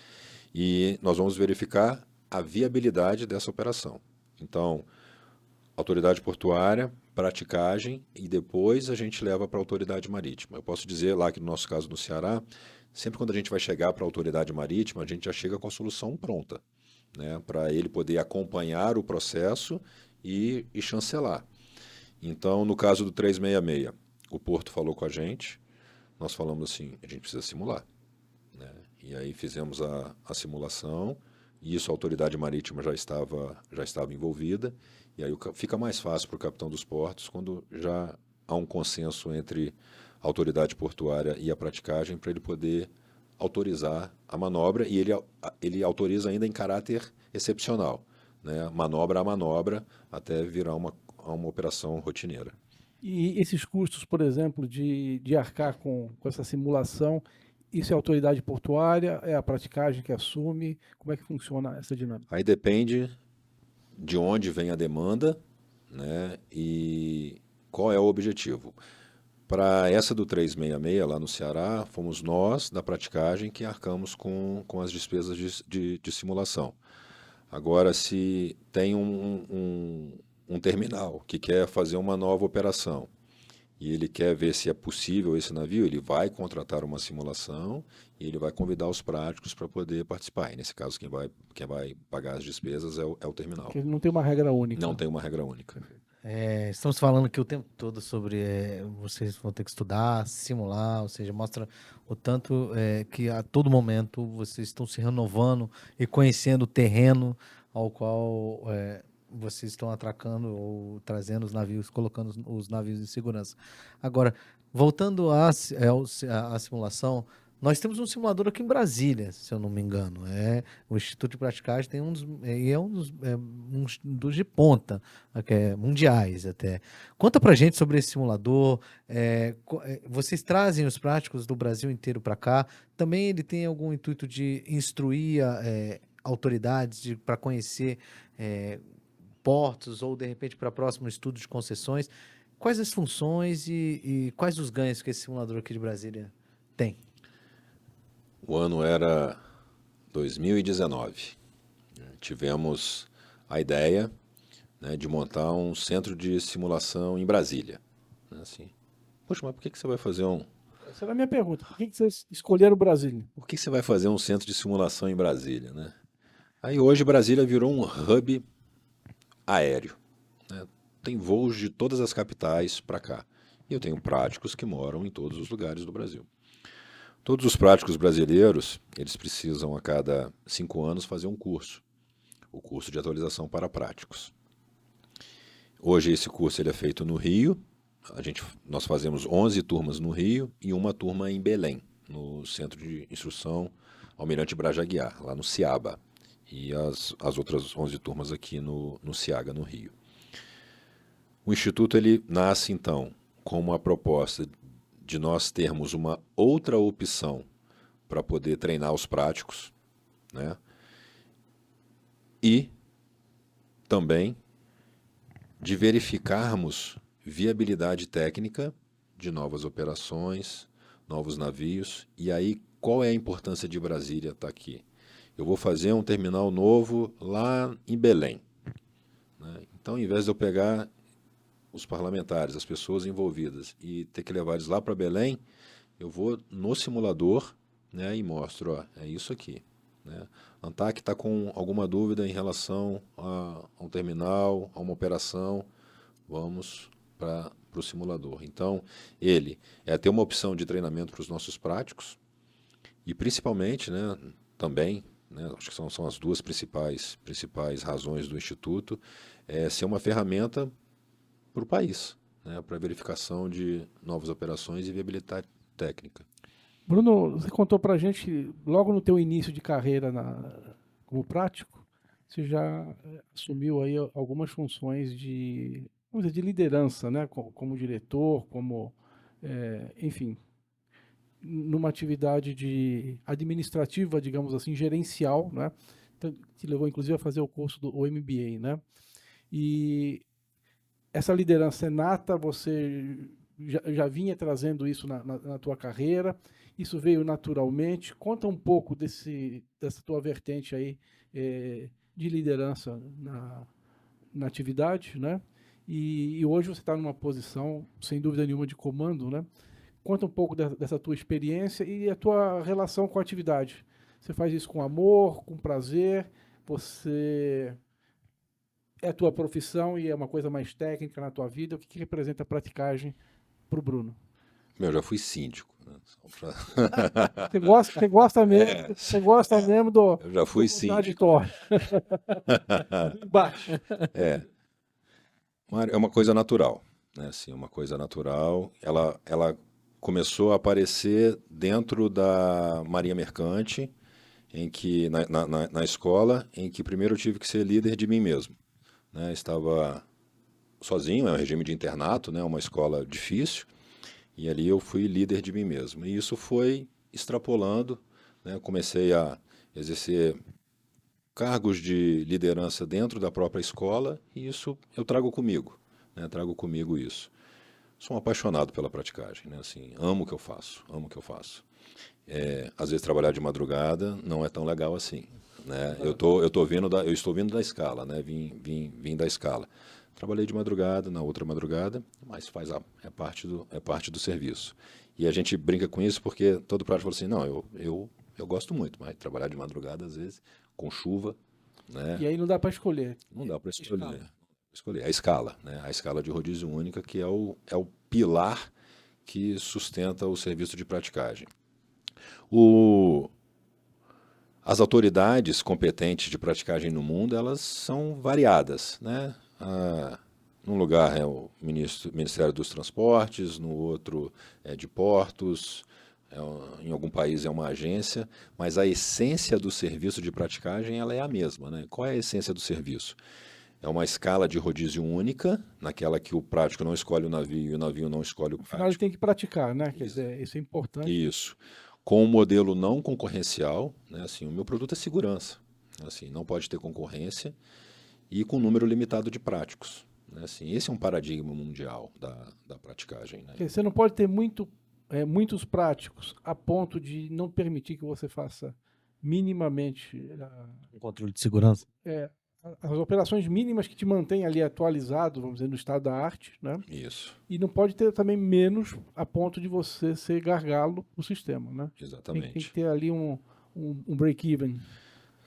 e nós vamos verificar a viabilidade dessa operação. Então, autoridade portuária, praticagem e depois a gente leva para a autoridade marítima. Eu posso dizer lá que no nosso caso no Ceará, sempre quando a gente vai chegar para a autoridade marítima, a gente já chega com a solução pronta, né, para ele poder acompanhar o processo e chancelar. Então, no caso do 366, o Porto falou com a gente, nós falamos assim, a gente precisa simular, né? E aí fizemos a simulação, e isso a autoridade marítima já estava envolvida, e aí fica mais fácil para o capitão dos portos quando já há um consenso entre a autoridade portuária e a praticagem para ele poder autorizar a manobra, e ele autoriza ainda em caráter excepcional, né? Manobra a manobra, até virar uma operação rotineira. E esses custos, por exemplo, de arcar com essa simulação, isso é a autoridade portuária, é a praticagem que assume? Como é que funciona essa dinâmica? Aí depende de onde vem a demanda, né, e qual é o objetivo. Para essa do 366, lá no Ceará, fomos nós, da praticagem, que arcamos com as despesas de simulação. Agora, se tem um terminal que quer fazer uma nova operação e ele quer ver se é possível esse navio, ele vai contratar uma simulação e ele vai convidar os práticos para poder participar. E nesse caso, quem vai pagar as despesas é o terminal. Porque não tem uma regra única. Não tem uma regra única. Estamos falando aqui o tempo todo sobre vocês vão ter que estudar, simular, ou seja, mostra o tanto que a todo momento vocês estão se renovando e conhecendo o terreno ao qual vocês estão atracando ou trazendo os navios, colocando os navios em segurança. Agora, voltando à simulação, nós temos um simulador aqui em Brasília, se eu não me engano. O Instituto de Praticagem tem um dos de ponta, mundiais até. Conta pra gente sobre esse simulador. Vocês trazem os práticos do Brasil inteiro para cá. Também ele tem algum intuito de instruir autoridades para conhecer portos ou, de repente, para próximo estudo de concessões. Quais as funções e quais os ganhos que esse simulador aqui de Brasília tem? O ano era 2019. Tivemos a ideia, né, de montar um centro de simulação em Brasília. Assim, poxa, mas por que você vai fazer Essa era a minha pergunta. Por que vocês escolheram o Brasília? Por que você vai fazer um centro de simulação em Brasília, né? Aí hoje Brasília virou um hub aéreo, né? Tem voos de todas as capitais para cá. E eu tenho práticos que moram em todos os lugares do Brasil. Todos os práticos brasileiros, eles precisam a cada 5 anos fazer um curso. O curso de atualização para práticos. Hoje esse curso ele é feito no Rio. Nós fazemos 11 turmas no Rio e uma turma em Belém, no Centro de Instrução Almirante Brás de Aguiar, lá no Ciaba. e as outras 11 turmas aqui no CIAGA, no Rio. O Instituto ele nasce, então, com uma proposta de nós termos uma outra opção para poder treinar os práticos, né? E também de verificarmos viabilidade técnica de novas operações, novos navios. E aí, qual é a importância de Brasília estar aqui? Eu vou fazer um terminal novo lá em Belém, né? Então, ao invés de eu pegar os parlamentares, as pessoas envolvidas, e ter que levar eles lá para Belém, eu vou no simulador, né, e mostro, ó, é isso aqui, né? A ANTAC está com alguma dúvida em relação a um terminal, a uma operação, vamos para o simulador. Então, ele é ter uma opção de treinamento para os nossos práticos e, principalmente, né, também, né, acho que são as duas principais razões do Instituto, é ser uma ferramenta para o país, né, para verificação de novas operações e viabilidade técnica. Bruno, você contou para a gente, logo no teu início de carreira como prático, você já assumiu aí algumas funções de, vamos dizer, de liderança, né? Como diretor, enfim, numa atividade administrativa, digamos assim, gerencial, né? Então, te levou inclusive a fazer o curso do MBA, né? E essa liderança nata, você já vinha trazendo isso na tua carreira, isso veio naturalmente. Conta um pouco dessa tua vertente aí de liderança na atividade, né? E hoje você está numa posição, sem dúvida nenhuma, de comando, né? Conta um pouco dessa tua experiência e a tua relação com a atividade. Você faz isso com amor, com prazer, você... é a tua profissão e é uma coisa mais técnica na tua vida. O que representa a praticagem para o Bruno? Eu já fui síndico, né? Você gosta mesmo, você gosta mesmo Eu já fui do síndico. contraditório. Embaixo. É uma coisa natural, né? Assim, uma coisa natural. Ela começou a aparecer dentro da Marinha Mercante, em que na escola, em que primeiro eu tive que ser líder de mim mesmo, né? Estava sozinho, é um regime de internato, né? Uma escola difícil, e ali eu fui líder de mim mesmo. E isso foi extrapolando, né? Comecei a exercer cargos de liderança dentro da própria escola, e isso eu trago comigo, né? Trago comigo isso. Sou um apaixonado pela praticagem, né? Assim, amo o que eu faço, amo o que eu faço. Às vezes trabalhar de madrugada não é tão legal assim, né? Eu estou vindo da escala, né? Vim da escala. Trabalhei de madrugada, na outra madrugada, mas é parte do serviço. E a gente brinca com isso porque todo prático fala assim, não, eu gosto muito, mas trabalhar de madrugada às vezes com chuva, né? E aí não dá para escolher. Não dá para escolher a escala, né? A escala de rodízio única, que é o pilar que sustenta o serviço de praticagem. As autoridades competentes de praticagem no mundo, elas são variadas, né? Num lugar é o Ministério dos Transportes, no outro é de Portos, em algum país é uma agência, mas a essência do serviço de praticagem ela é a mesma, né? Qual é a essência do serviço? É uma escala de rodízio única, naquela que o prático não escolhe o navio e o navio não escolhe o prático. Afinal, ele tem que praticar, né? Quer dizer, isso é importante. Isso. Com um modelo não concorrencial, né? Assim, o meu produto é segurança. Assim, não pode ter concorrência e com número limitado de práticos, né? Assim, esse é um paradigma mundial da praticagem, né? Você não pode ter muitos práticos a ponto de não permitir que você faça minimamente Um controle de segurança. as operações mínimas que te mantêm ali atualizado, vamos dizer, no estado da arte, né? Isso. E não pode ter também menos a ponto de você ser gargalo do sistema, né? Exatamente. Tem que ter ali um break-even.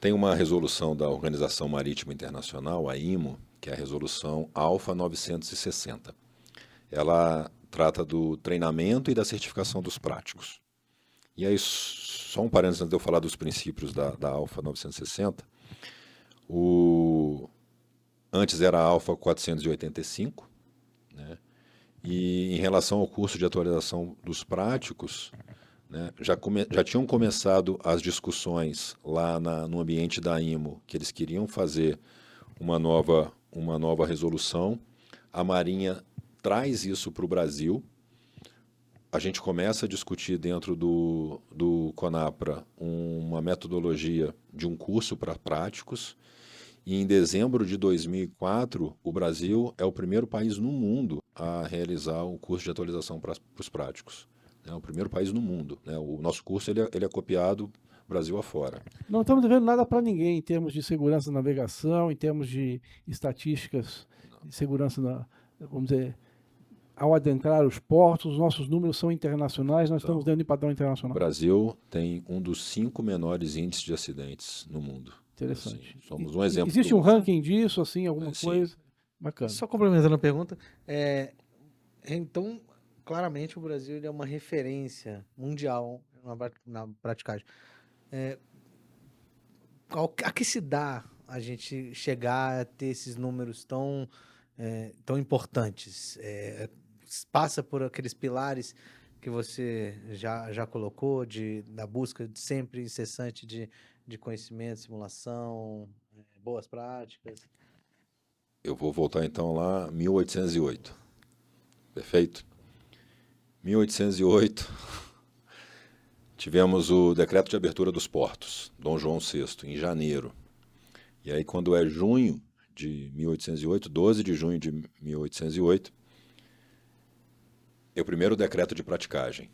Tem uma resolução da Organização Marítima Internacional, a IMO, que é a resolução Alfa 960. Ela trata do treinamento e da certificação dos práticos. E aí, só um parênteses antes de eu falar dos princípios da Alfa 960, antes era a Alfa 485, né? E em relação ao curso de atualização dos práticos, né? Já tinham começado as discussões lá no ambiente da IMO, que eles queriam fazer uma nova resolução. A Marinha traz isso para o Brasil. A gente começa a discutir dentro do CONAPRA uma metodologia de um curso para práticos. E em dezembro de 2004, o Brasil é o primeiro país no mundo a realizar o curso de atualização para os práticos. É o primeiro país no mundo, né? O nosso curso ele é copiado Brasil afora. Não estamos devendo nada para ninguém em termos de segurança na navegação, em termos de estatísticas de segurança, vamos dizer, ao adentrar os portos, os nossos números são internacionais, nós estamos dentro de padrão O internacional. Brasil tem um dos 5 menores índices de acidentes no mundo. Interessante. Assim, somos um exemplo. Existe um ranking disso, assim, alguma Sim. coisa? Bacana. Só complementando a pergunta, então, claramente o Brasil ele é uma referência mundial na praticagem. A que se dá a gente chegar a ter esses números tão importantes? Passa por aqueles pilares que você já colocou, da busca de sempre incessante de conhecimento, simulação, boas práticas? Eu vou voltar então lá, 1808. Perfeito? 1808, tivemos o decreto de abertura dos portos, Dom João VI, em janeiro. E aí, quando é junho de 1808, 12 de junho de 1808, é o primeiro decreto de praticagem,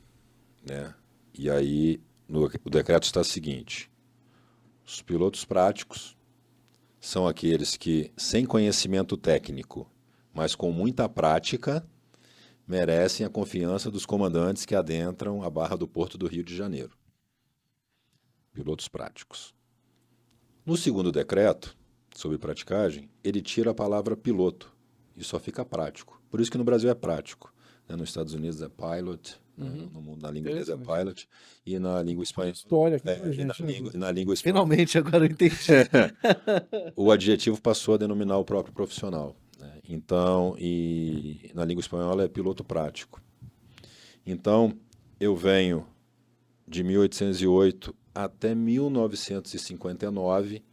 né? E aí, o decreto está o seguinte: os pilotos práticos são aqueles que, sem conhecimento técnico, mas com muita prática, merecem a confiança dos comandantes que adentram a barra do Porto do Rio de Janeiro. Pilotos práticos. No segundo decreto, sobre praticagem, ele tira a palavra piloto e só fica prático. Por isso que no Brasil é prático. Né? Nos Estados Unidos é pilot, na língua inglesa é pilot, e na língua espanhola... História aqui pra gente, na língua espanhola... Finalmente, agora eu entendi. O adjetivo passou a denominar o próprio profissional. Então, e na língua espanhola é piloto prático. Então, eu venho de 1808 até 1959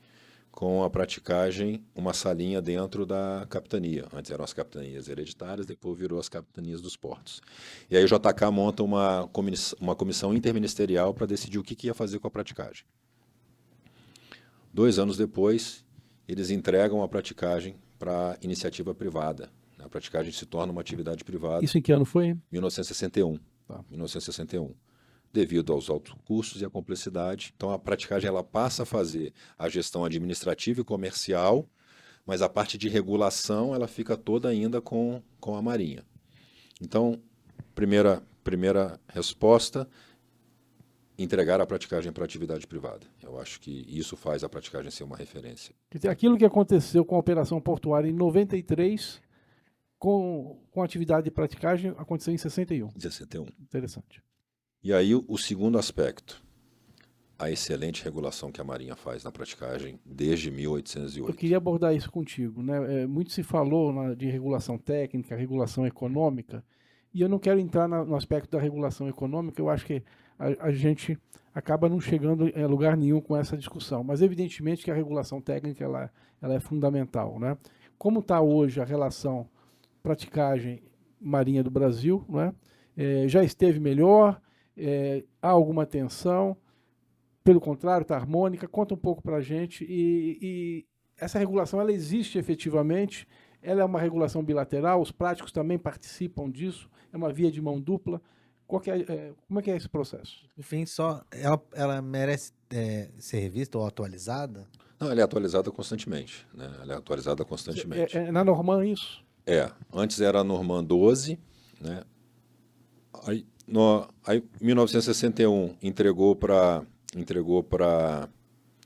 com a praticagem, uma salinha dentro da capitania. Antes eram as capitanias hereditárias, depois virou as capitanias dos portos. E aí o JK monta uma comissão interministerial para decidir o que ia fazer com a praticagem. 2 anos depois, eles entregam a praticagem para iniciativa privada. A praticagem se torna uma atividade privada. Isso em que ano foi? 1961. Tá. 1961. Devido aos altos custos e à complexidade. Então, a praticagem ela passa a fazer a gestão administrativa e comercial, mas a parte de regulação ela fica toda ainda com a Marinha. Então, primeira resposta, entregar a praticagem para a atividade privada. Eu acho que isso faz a praticagem ser uma referência. Aquilo que aconteceu com a Operação Portuária em 93, com a atividade de praticagem, aconteceu em 61. 61. Interessante. E aí o segundo aspecto, a excelente regulação que a Marinha faz na praticagem desde 1808. Eu queria abordar isso contigo, né? Muito se falou de regulação técnica, regulação econômica, e eu não quero entrar no aspecto da regulação econômica, eu acho que a gente acaba não chegando em lugar nenhum com essa discussão, mas evidentemente que a regulação técnica ela é fundamental, né? Como está hoje a relação praticagem Marinha do Brasil, né? Já esteve melhor, há alguma tensão, pelo contrário, está harmônica? Conta um pouco para a gente. E essa regulação, ela existe efetivamente? Ela é uma regulação bilateral? Os práticos também participam disso? É uma via de mão dupla? Como é que é esse processo? Enfim, ela merece ser revista ou atualizada? Não, ela é atualizada constantemente. Né? Ela é atualizada constantemente. É na Norman isso? Antes era a Norman 12, né? Aí, em 1961 entregou para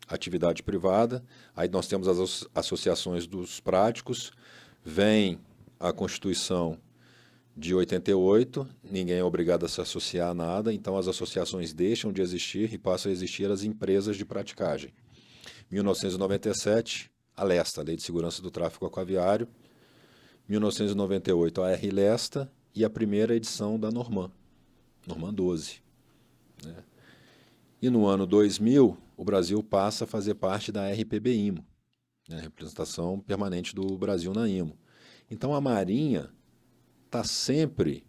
atividade privada. Aí nós temos as associações dos práticos. Vem a Constituição de 88, ninguém é obrigado a se associar a nada, então as associações deixam de existir e passam a existir as empresas de praticagem. 1997, a LESTA, Lei de Segurança do Tráfego Aquaviário. 1998, a R-LESTA e a primeira edição da Norman 12. né? E no ano 2000, o Brasil passa a fazer parte da RPB-IMO, né? Representação Permanente do Brasil na IMO. Então a Marinha está sempre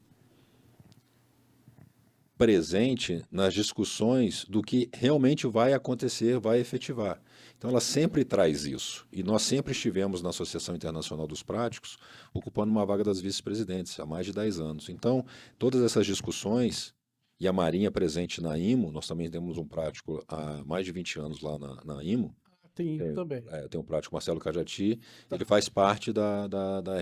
presente nas discussões do que realmente vai acontecer, vai efetivar. Então ela sempre traz isso. E nós sempre estivemos na Associação Internacional dos Práticos ocupando uma vaga das vice-presidentes há mais de 10 anos. Então, todas essas discussões, e a Marinha presente na IMO, nós também temos um prático há mais de 20 anos lá na IMO. Tem também. Tem um prático, Marcelo Cajati, ele faz parte da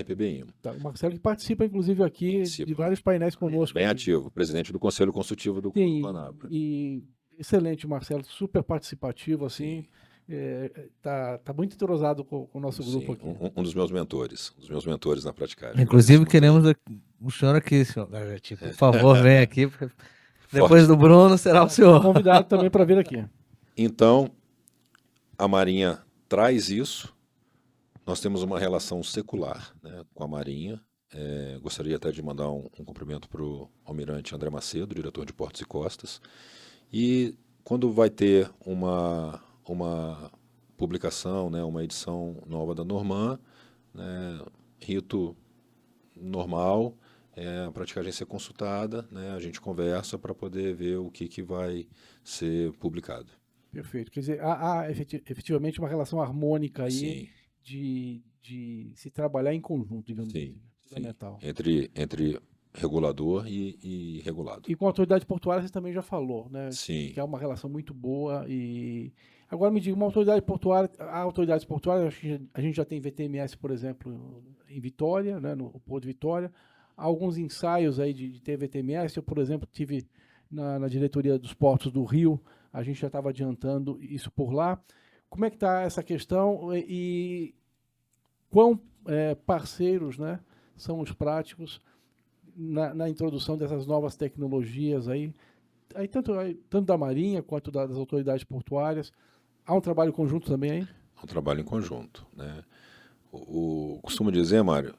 RPB-IMO. Tá, o Marcelo que participa, inclusive, aqui de vários painéis conosco. Bem aqui. ativo, presidente do Conselho Consultivo do Sim, CONAPRA. e excelente, Marcelo, super participativo, assim, tá muito entrosado com o nosso grupo aqui. Um dos meus mentores na praticagem. Inclusive, queremos o senhor aqui, senhor Cajati. Por favor, vem aqui. Depois do Bruno, será o senhor. Convidado também para vir aqui. Então, a Marinha traz isso. Nós temos uma relação secular, né, com a Marinha. Gostaria até de mandar um cumprimento para o almirante André Macedo, diretor de Portos e Costas. E quando vai ter uma publicação, né, uma edição nova da Normand, né, rito normal, a praticagem ser consultada, né, a gente conversa para poder ver o que vai ser publicado. Perfeito. Quer dizer, há efetivamente uma relação harmônica aí. Sim. De se trabalhar em conjunto, digamos assim. Fundamental. Entre regulador e regulado. E com a autoridade portuária você também já falou, né? Sim. Que é uma relação muito boa. E agora me diga, uma autoridade portuária, há autoridades portuárias, a gente já tem VTMS, por exemplo, em Vitória, né? No Porto de Vitória. Há alguns ensaios aí de ter VTMS. Eu, por exemplo, tive na diretoria dos portos do Rio, a gente já estava adiantando isso por lá. Como é que está essa questão e quão parceiros, né, são os práticos na introdução dessas novas tecnologias aí tanto da Marinha quanto das autoridades portuárias? Há um trabalho conjunto também aí? Um trabalho em conjunto, né? Costumo dizer, Mário,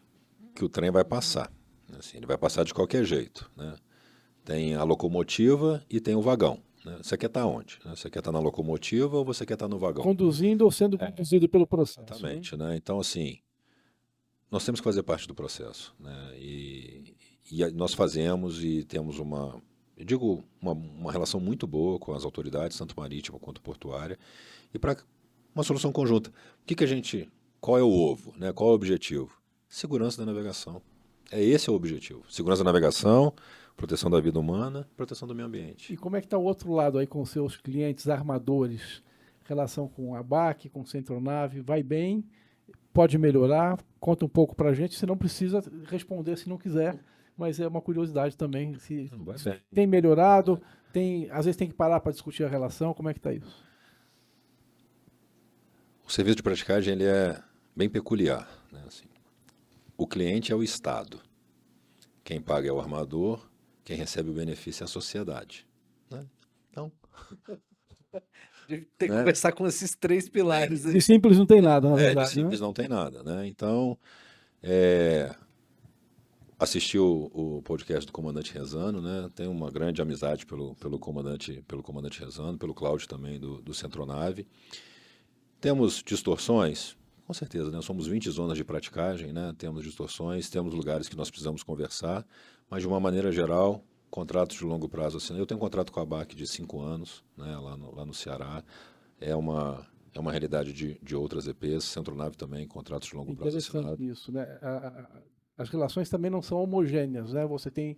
que o trem vai passar. Assim, ele vai passar de qualquer jeito, né? Tem a locomotiva e tem o vagão. Né? Você quer estar onde? Né? Você quer estar na locomotiva ou você quer estar no vagão? Conduzindo ou sendo conduzido pelo processo. Exatamente. Né? Então, assim, nós temos que fazer parte do processo. Né? E nós fazemos e temos uma relação muito boa com as autoridades, tanto marítima quanto portuária, e para uma solução conjunta. Qual é o ovo? Né? Qual é o objetivo? Segurança da navegação. Esse é o objetivo. Segurança da navegação, proteção da vida humana, proteção do meio ambiente. E como é que está o outro lado aí com seus clientes armadores? Relação com a BAC, com o Centronave, vai bem? Pode melhorar? Conta um pouco para a gente. Você não precisa responder se não quiser, mas é uma curiosidade também. Se tem melhorado, às vezes tem que parar para discutir a relação. Como é que está isso? O serviço de praticagem ele é bem peculiar. Né? Assim, o cliente é o Estado. Quem paga é o armador. Quem recebe o benefício é a sociedade. Né? Então... Tem que conversar com esses três pilares. De simples não tem nada, na verdade. De simples não tem nada. Né? Então, assisti o podcast do comandante Rezano, né? Tenho uma grande amizade pelo comandante Rezano, pelo Cláudio também do Centronave. Temos distorções? Com certeza, né? Somos 20 zonas de praticagem, né? Temos distorções, temos lugares que nós precisamos conversar, mas de uma maneira geral, contratos de longo prazo assinado. Eu tenho um contrato com a BAC de 5 anos, né? Lá no Ceará. É uma realidade de outras EPs, Centronave também, contratos de longo prazo assinados. Interessante isso, né? As relações também não são homogêneas, né? Você tem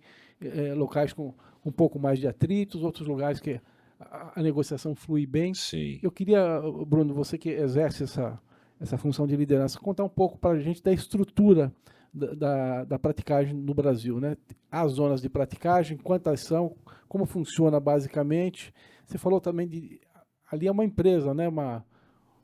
locais com um pouco mais de atritos, outros lugares que a negociação flui bem. Sim. Eu queria, Bruno, você que exerce essa função de liderança, contar um pouco para a gente da estrutura da praticagem no Brasil, né? As zonas de praticagem, quantas são, como funciona basicamente. Você falou também ali é uma empresa, né?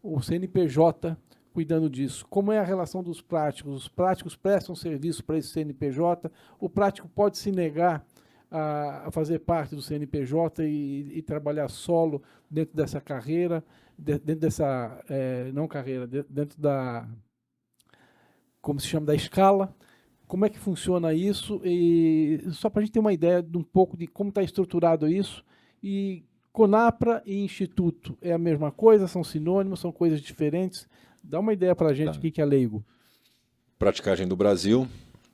O CNPJ cuidando disso. Como é a relação dos práticos? Os práticos prestam serviço para esse CNPJ? O prático pode se negar a fazer parte do CNPJ e trabalhar solo dentro dessa carreira, dentro dessa, não carreira, dentro da, como se chama, da escala. Como é que funciona isso? E só para a gente ter uma ideia de um pouco de como está estruturado isso E CONAPRA e Instituto é a mesma coisa? São sinônimos? São coisas diferentes? Dá uma ideia para a gente aqui que é leigo. Praticagem do Brasil,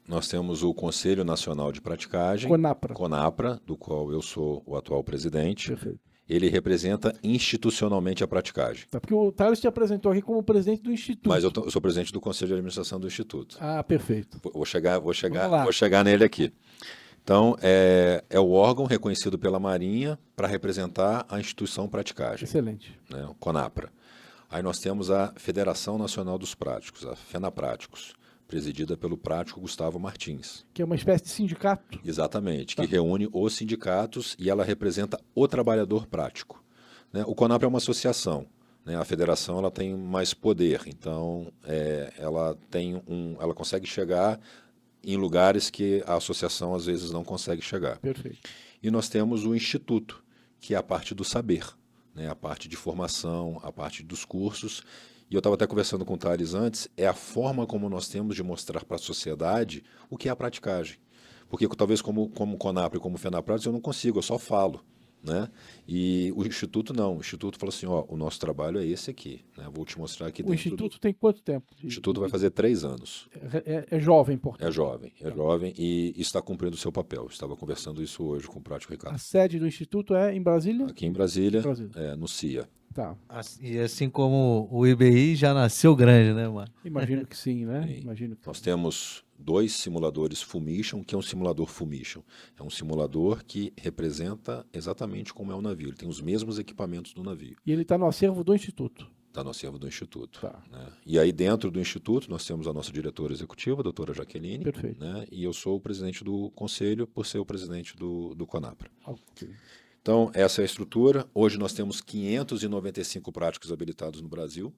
nós temos o Conselho Nacional de Praticagem, CONAPRA, do qual eu sou o atual presidente. Perfeito. Ele representa institucionalmente a praticagem. Tá, porque o Thales te apresentou aqui como presidente do Instituto. Mas eu sou presidente do Conselho de Administração do Instituto. Ah, perfeito. Vou chegar nele aqui. Então, é o órgão reconhecido pela Marinha para representar a instituição praticagem. Excelente. Né, o CONAPRA. Aí nós temos a Federação Nacional dos Práticos, a FENAPráticos, presidida pelo prático Gustavo Martins. Que é uma espécie de sindicato? Exatamente, que reúne os sindicatos e ela representa o trabalhador prático. Né? O CONAPRA é uma associação, né? A federação ela tem mais poder, então ela consegue chegar em lugares que a associação às vezes não consegue chegar. Perfeito. E nós temos o Instituto, que é a parte do saber, né? A parte de formação, a parte dos cursos. E eu estava até conversando com o Thales antes, é a forma como nós temos de mostrar para a sociedade o que é a praticagem. Porque talvez como CONAPRA e como FENAPRATICS eu não consigo, eu só falo. Né? E o Instituto não, o Instituto fala assim, ó, o nosso trabalho é esse aqui, né? Vou te mostrar aqui. O Instituto tem quanto tempo? O Instituto vai fazer 3 anos. É jovem, portanto. É jovem e está cumprindo o seu papel. Estava conversando isso hoje com o Prático Ricardo. A sede do Instituto é em Brasília? Aqui em Brasília, no CIA. Tá. E assim como o IBI já nasceu grande, né, mano? Imagino que sim, né? Sim. Imagino que Nós temos 2 simuladores Fumission, que é um simulador Fumission. É um simulador que representa exatamente como é o navio. Ele tem os mesmos equipamentos do navio. E ele está no acervo do Instituto? Está no acervo do Instituto. Tá. Né? E aí dentro do Instituto nós temos a nossa diretora executiva, a doutora Jaqueline. Perfeito. Né? E eu sou o presidente do conselho por ser o presidente do CONAPRA. Ok. Então, essa é a estrutura. Hoje nós temos 595 práticos habilitados no Brasil.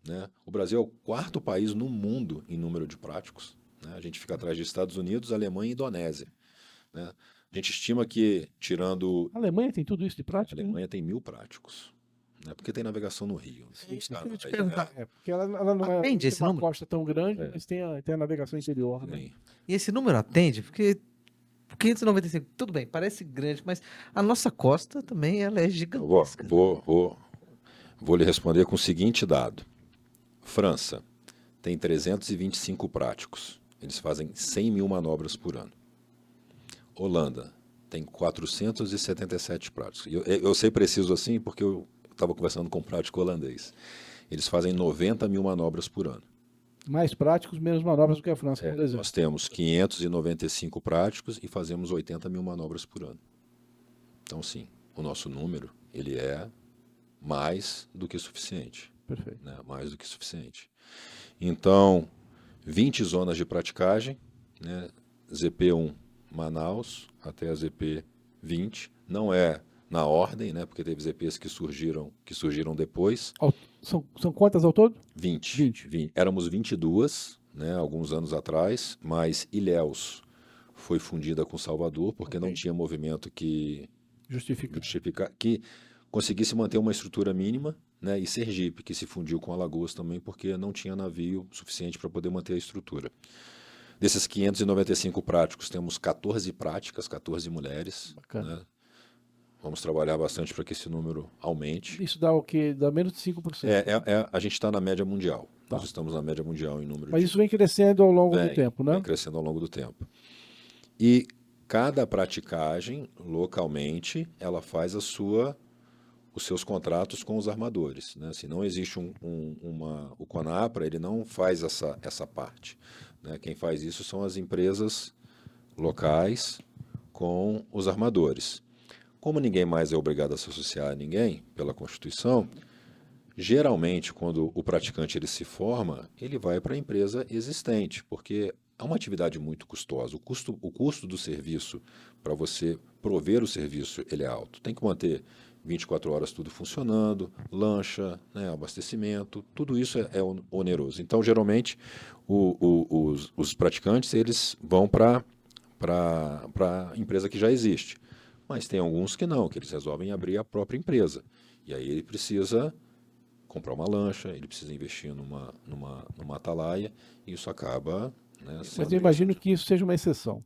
Né? O Brasil é o 4º país no mundo em número de práticos. Né? A gente fica atrás de Estados Unidos, Alemanha e Indonésia. Né? A gente estima que, tirando... A Alemanha tem tudo isso de prática? A Alemanha tem 1000 práticos. Né? Porque tem navegação no Rio. Porque ela não atende esse uma número? costa tão grande, mas tem a navegação interior. Né? E esse número atende? Porque 595, tudo bem, parece grande, mas a nossa costa também ela é gigantesca. Vou lhe responder com o seguinte dado. França tem 325 práticos. Eles fazem 100 mil manobras por ano. Holanda tem 477 práticos. Eu sei preciso assim porque eu estava conversando com um prático holandês. Eles fazem 90 mil manobras por ano. Mais práticos, menos manobras do que a França, por exemplo. Nós temos 595 práticos e fazemos 80 mil manobras por ano. Então, sim, o nosso número ele é mais do que suficiente. Perfeito. Né? Mais do que suficiente. Então, 20 zonas de praticagem, né? ZP1 Manaus até a ZP20. Não é na ordem, né? Porque teve ZPs que surgiram depois. São quantas ao todo? 20. Éramos 22, né? Alguns anos atrás, mas Ilhéus foi fundida com Salvador porque não tinha movimento que justificar que conseguisse manter uma estrutura mínima, né? E Sergipe, que se fundiu com Alagoas também porque não tinha navio suficiente para poder manter a estrutura. Desses 595 práticos, temos 14 práticas, 14 mulheres. Bacana. Né? Vamos trabalhar bastante para que esse número aumente. Isso dá o quê? Dá menos de 5%. A gente está na média mundial. Tá. Nós estamos na média mundial em número Mas isso vem crescendo ao longo do tempo, né? Vem crescendo ao longo do tempo. E cada praticagem, localmente, ela faz os seus contratos com os armadores. Né? Se não existe o CONAPRA, ele não faz essa parte. Né? Quem faz isso são as empresas locais com os armadores. Como ninguém mais é obrigado a se associar a ninguém pela Constituição, geralmente, quando o praticante ele se forma, ele vai para a empresa existente, porque é uma atividade muito custosa. O custo do serviço, para você prover o serviço, ele é alto. Tem que manter 24 horas tudo funcionando, lancha, né, abastecimento, tudo isso é oneroso. Então, geralmente, os praticantes eles vão para a empresa que já existe. Mas tem alguns que não, que eles resolvem abrir a própria empresa. E aí ele precisa comprar uma lancha, ele precisa investir numa atalaia, e isso acaba... Né, mas eu imagino que isso seja uma exceção.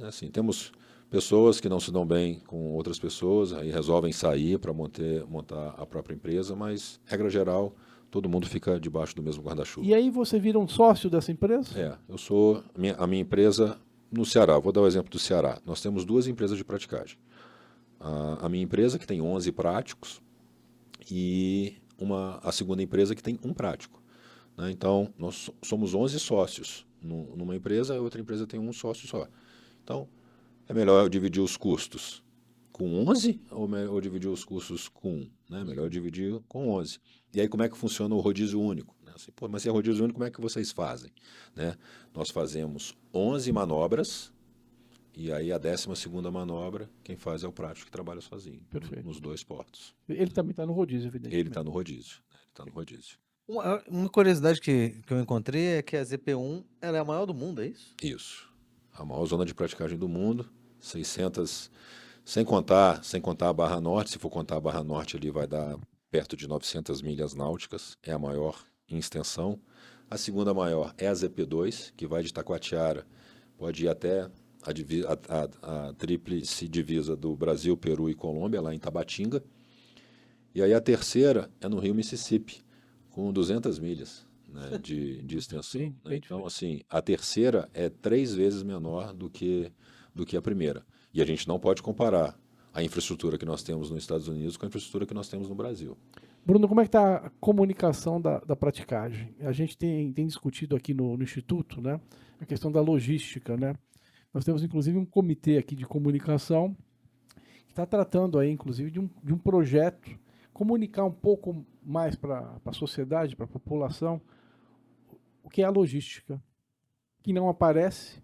Assim, temos Pessoas que não se dão bem com outras pessoas, aí resolvem sair para montar a própria empresa, mas, regra geral, todo mundo fica debaixo do mesmo guarda-chuva. E aí você vira um sócio dessa empresa? Eu sou a minha empresa no Ceará. Vou dar o exemplo do Ceará. Nós temos 2 empresas de praticagem. A minha empresa, que tem 11 práticos, e a segunda empresa, que tem 1 prático. Né? Então, nós somos 11 sócios numa empresa, a outra empresa tem 1 sócio só. Então, é melhor eu dividir os custos com 11 ou dividir os custos com 1? Né? Melhor eu dividir com 11. E aí, como é que funciona o rodízio único? Assim, pô, mas se é rodízio único, como é que vocês fazem? Né? Nós fazemos 11 manobras, e aí a 12ª manobra, quem faz é o prático que trabalha sozinho, nos 2 portos. Ele também está no rodízio, evidentemente. Ele está no rodízio. Ele tá no rodízio. Uma curiosidade que eu encontrei é que a ZP1 ela é a maior do mundo, é isso? Isso. A maior zona de praticagem do mundo, 600, sem contar a Barra Norte. Se for contar a Barra Norte, ali vai dar perto de 900 milhas náuticas, é a maior em extensão. A segunda maior é a ZP2, que vai de Taquatiara, pode ir até a tríplice divisa do Brasil, Peru e Colômbia, lá em Tabatinga. E aí a terceira é no Rio Mississippi, com 200 milhas, né, de extensão. Sim, né? Então, assim, a terceira é 3 vezes menor do que a primeira. E a gente não pode comparar a infraestrutura que nós temos nos Estados Unidos com a infraestrutura que nós temos no Brasil. Bruno, como é que está a comunicação da praticagem? A gente tem discutido aqui no Instituto, né, a questão da logística, né? Nós temos, inclusive, um comitê aqui de comunicação que está tratando aí, inclusive, de um projeto, comunicar um pouco mais para a sociedade, para a população, o que é a logística, que não aparece,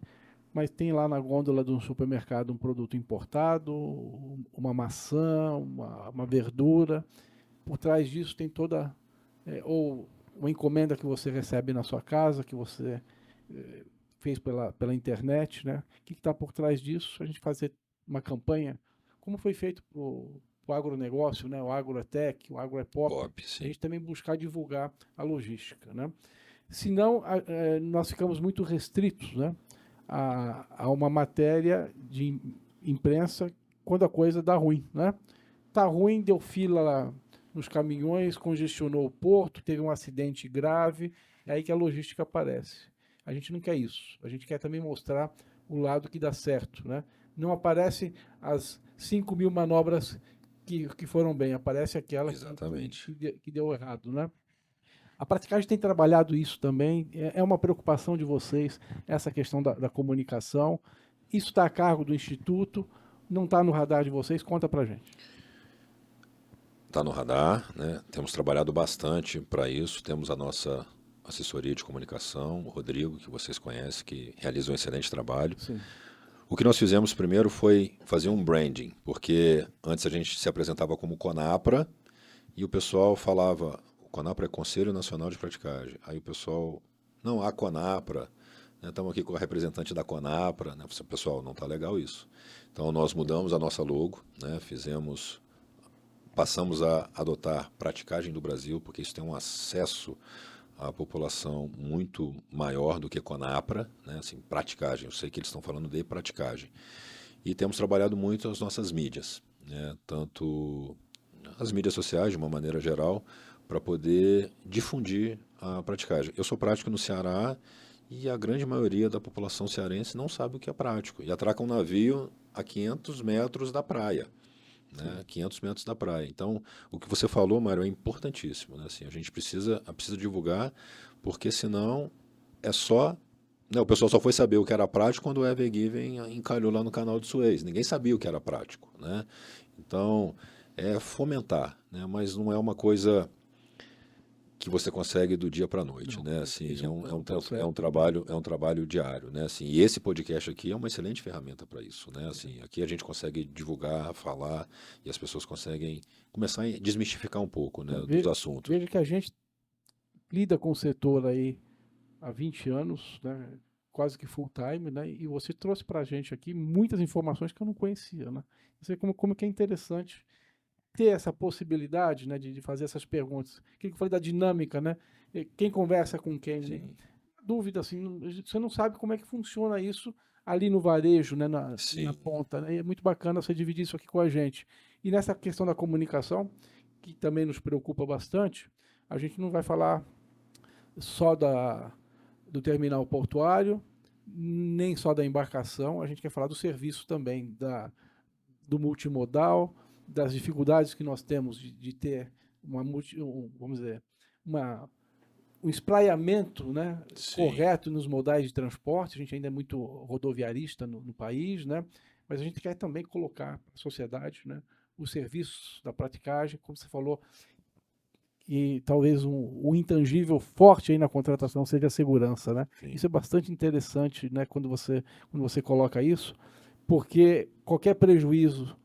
mas tem lá na gôndola de um supermercado um produto importado, uma maçã, uma verdura. Por trás disso tem toda, ou uma encomenda que você recebe na sua casa, que você fez pela internet, né? O que está por trás disso? A gente fazer uma campanha, como foi feito para o agronegócio, né? O Agrotech, o Agropop, a gente também buscar divulgar a logística, né? Senão, nós ficamos muito restritos, né, a uma matéria de imprensa quando a coisa dá ruim, né? Tá ruim, deu fila lá nos caminhões, congestionou o porto, teve um acidente grave, é aí que a logística aparece. A gente não quer isso. A gente quer também mostrar o lado que dá certo, né? Não aparece as 5.000 manobras que foram bem, aparece aquela que deu errado, né? A praticagem tem trabalhado isso também, é uma preocupação de vocês, essa questão da comunicação. Isso está a cargo do Instituto, não está no radar de vocês? Conta para a gente. Está no radar, né? Temos trabalhado bastante para isso, temos a nossa assessoria de comunicação, o Rodrigo, que vocês conhecem, que realiza um excelente trabalho. Sim. O que nós fizemos primeiro foi fazer um branding, porque antes a gente se apresentava como CONAPRA e o pessoal falava, o CONAPRA é Conselho Nacional de Praticagem. Aí o pessoal, não, a CONAPRA, né, estamos aqui com a representante da CONAPRA, né, pessoal, não está legal isso. Então nós mudamos a nossa logo, né, passamos a adotar Praticagem do Brasil, porque isso tem um acesso à população muito maior do que CONAPRA, né? Assim, praticagem, eu sei que eles estão falando de praticagem. E temos trabalhado muito as nossas mídias, né? Tanto as mídias sociais, de uma maneira geral, para poder difundir a praticagem. Eu sou prático no Ceará e a grande maioria da população cearense não sabe o que é prático. E atraca um navio a 500 metros da praia. Né, 500 metros da praia. Então, o que você falou, Mário, é importantíssimo. Né? Assim, a gente precisa divulgar, porque senão é só... Né, o pessoal só foi saber o que era prático quando o Ever Given encalhou lá no canal de Suez. Ninguém sabia o que era prático. Né? Então, é fomentar, né? Mas não é uma coisa que você consegue do dia para a noite, não, né? Assim, é um trabalho diário, né? Assim, e esse podcast aqui é uma excelente ferramenta para isso, né? Assim, aqui a gente consegue divulgar, falar e as pessoas conseguem começar a desmistificar um pouco, né, dos assuntos. Veja que a gente lida com o setor aí há 20 anos, né? Quase que full time, né? E você trouxe para a gente aqui muitas informações que eu não conhecia, né? Não sei como que é interessante ter essa possibilidade, né, de fazer essas perguntas. O que eu falei da dinâmica, né? Quem conversa com quem? Sim. Dúvida, assim, você não sabe como é que funciona isso ali no varejo, né, Sim. na ponta, né? E é muito bacana você dividir isso aqui com a gente. E nessa questão da comunicação, que também nos preocupa bastante, a gente não vai falar só do terminal portuário, nem só da embarcação, a gente quer falar do serviço também, do multimodal, das dificuldades que nós temos de ter vamos dizer, uma, um espraiamento, né, correto nos modais de transporte. A gente ainda é muito rodoviarista no país, né, mas a gente quer também colocar para a sociedade, né, os serviços da praticagem, como você falou, e talvez um intangível forte aí na contratação seja a segurança, né? Sim. Isso é bastante interessante, né, quando você coloca isso, porque qualquer prejuízo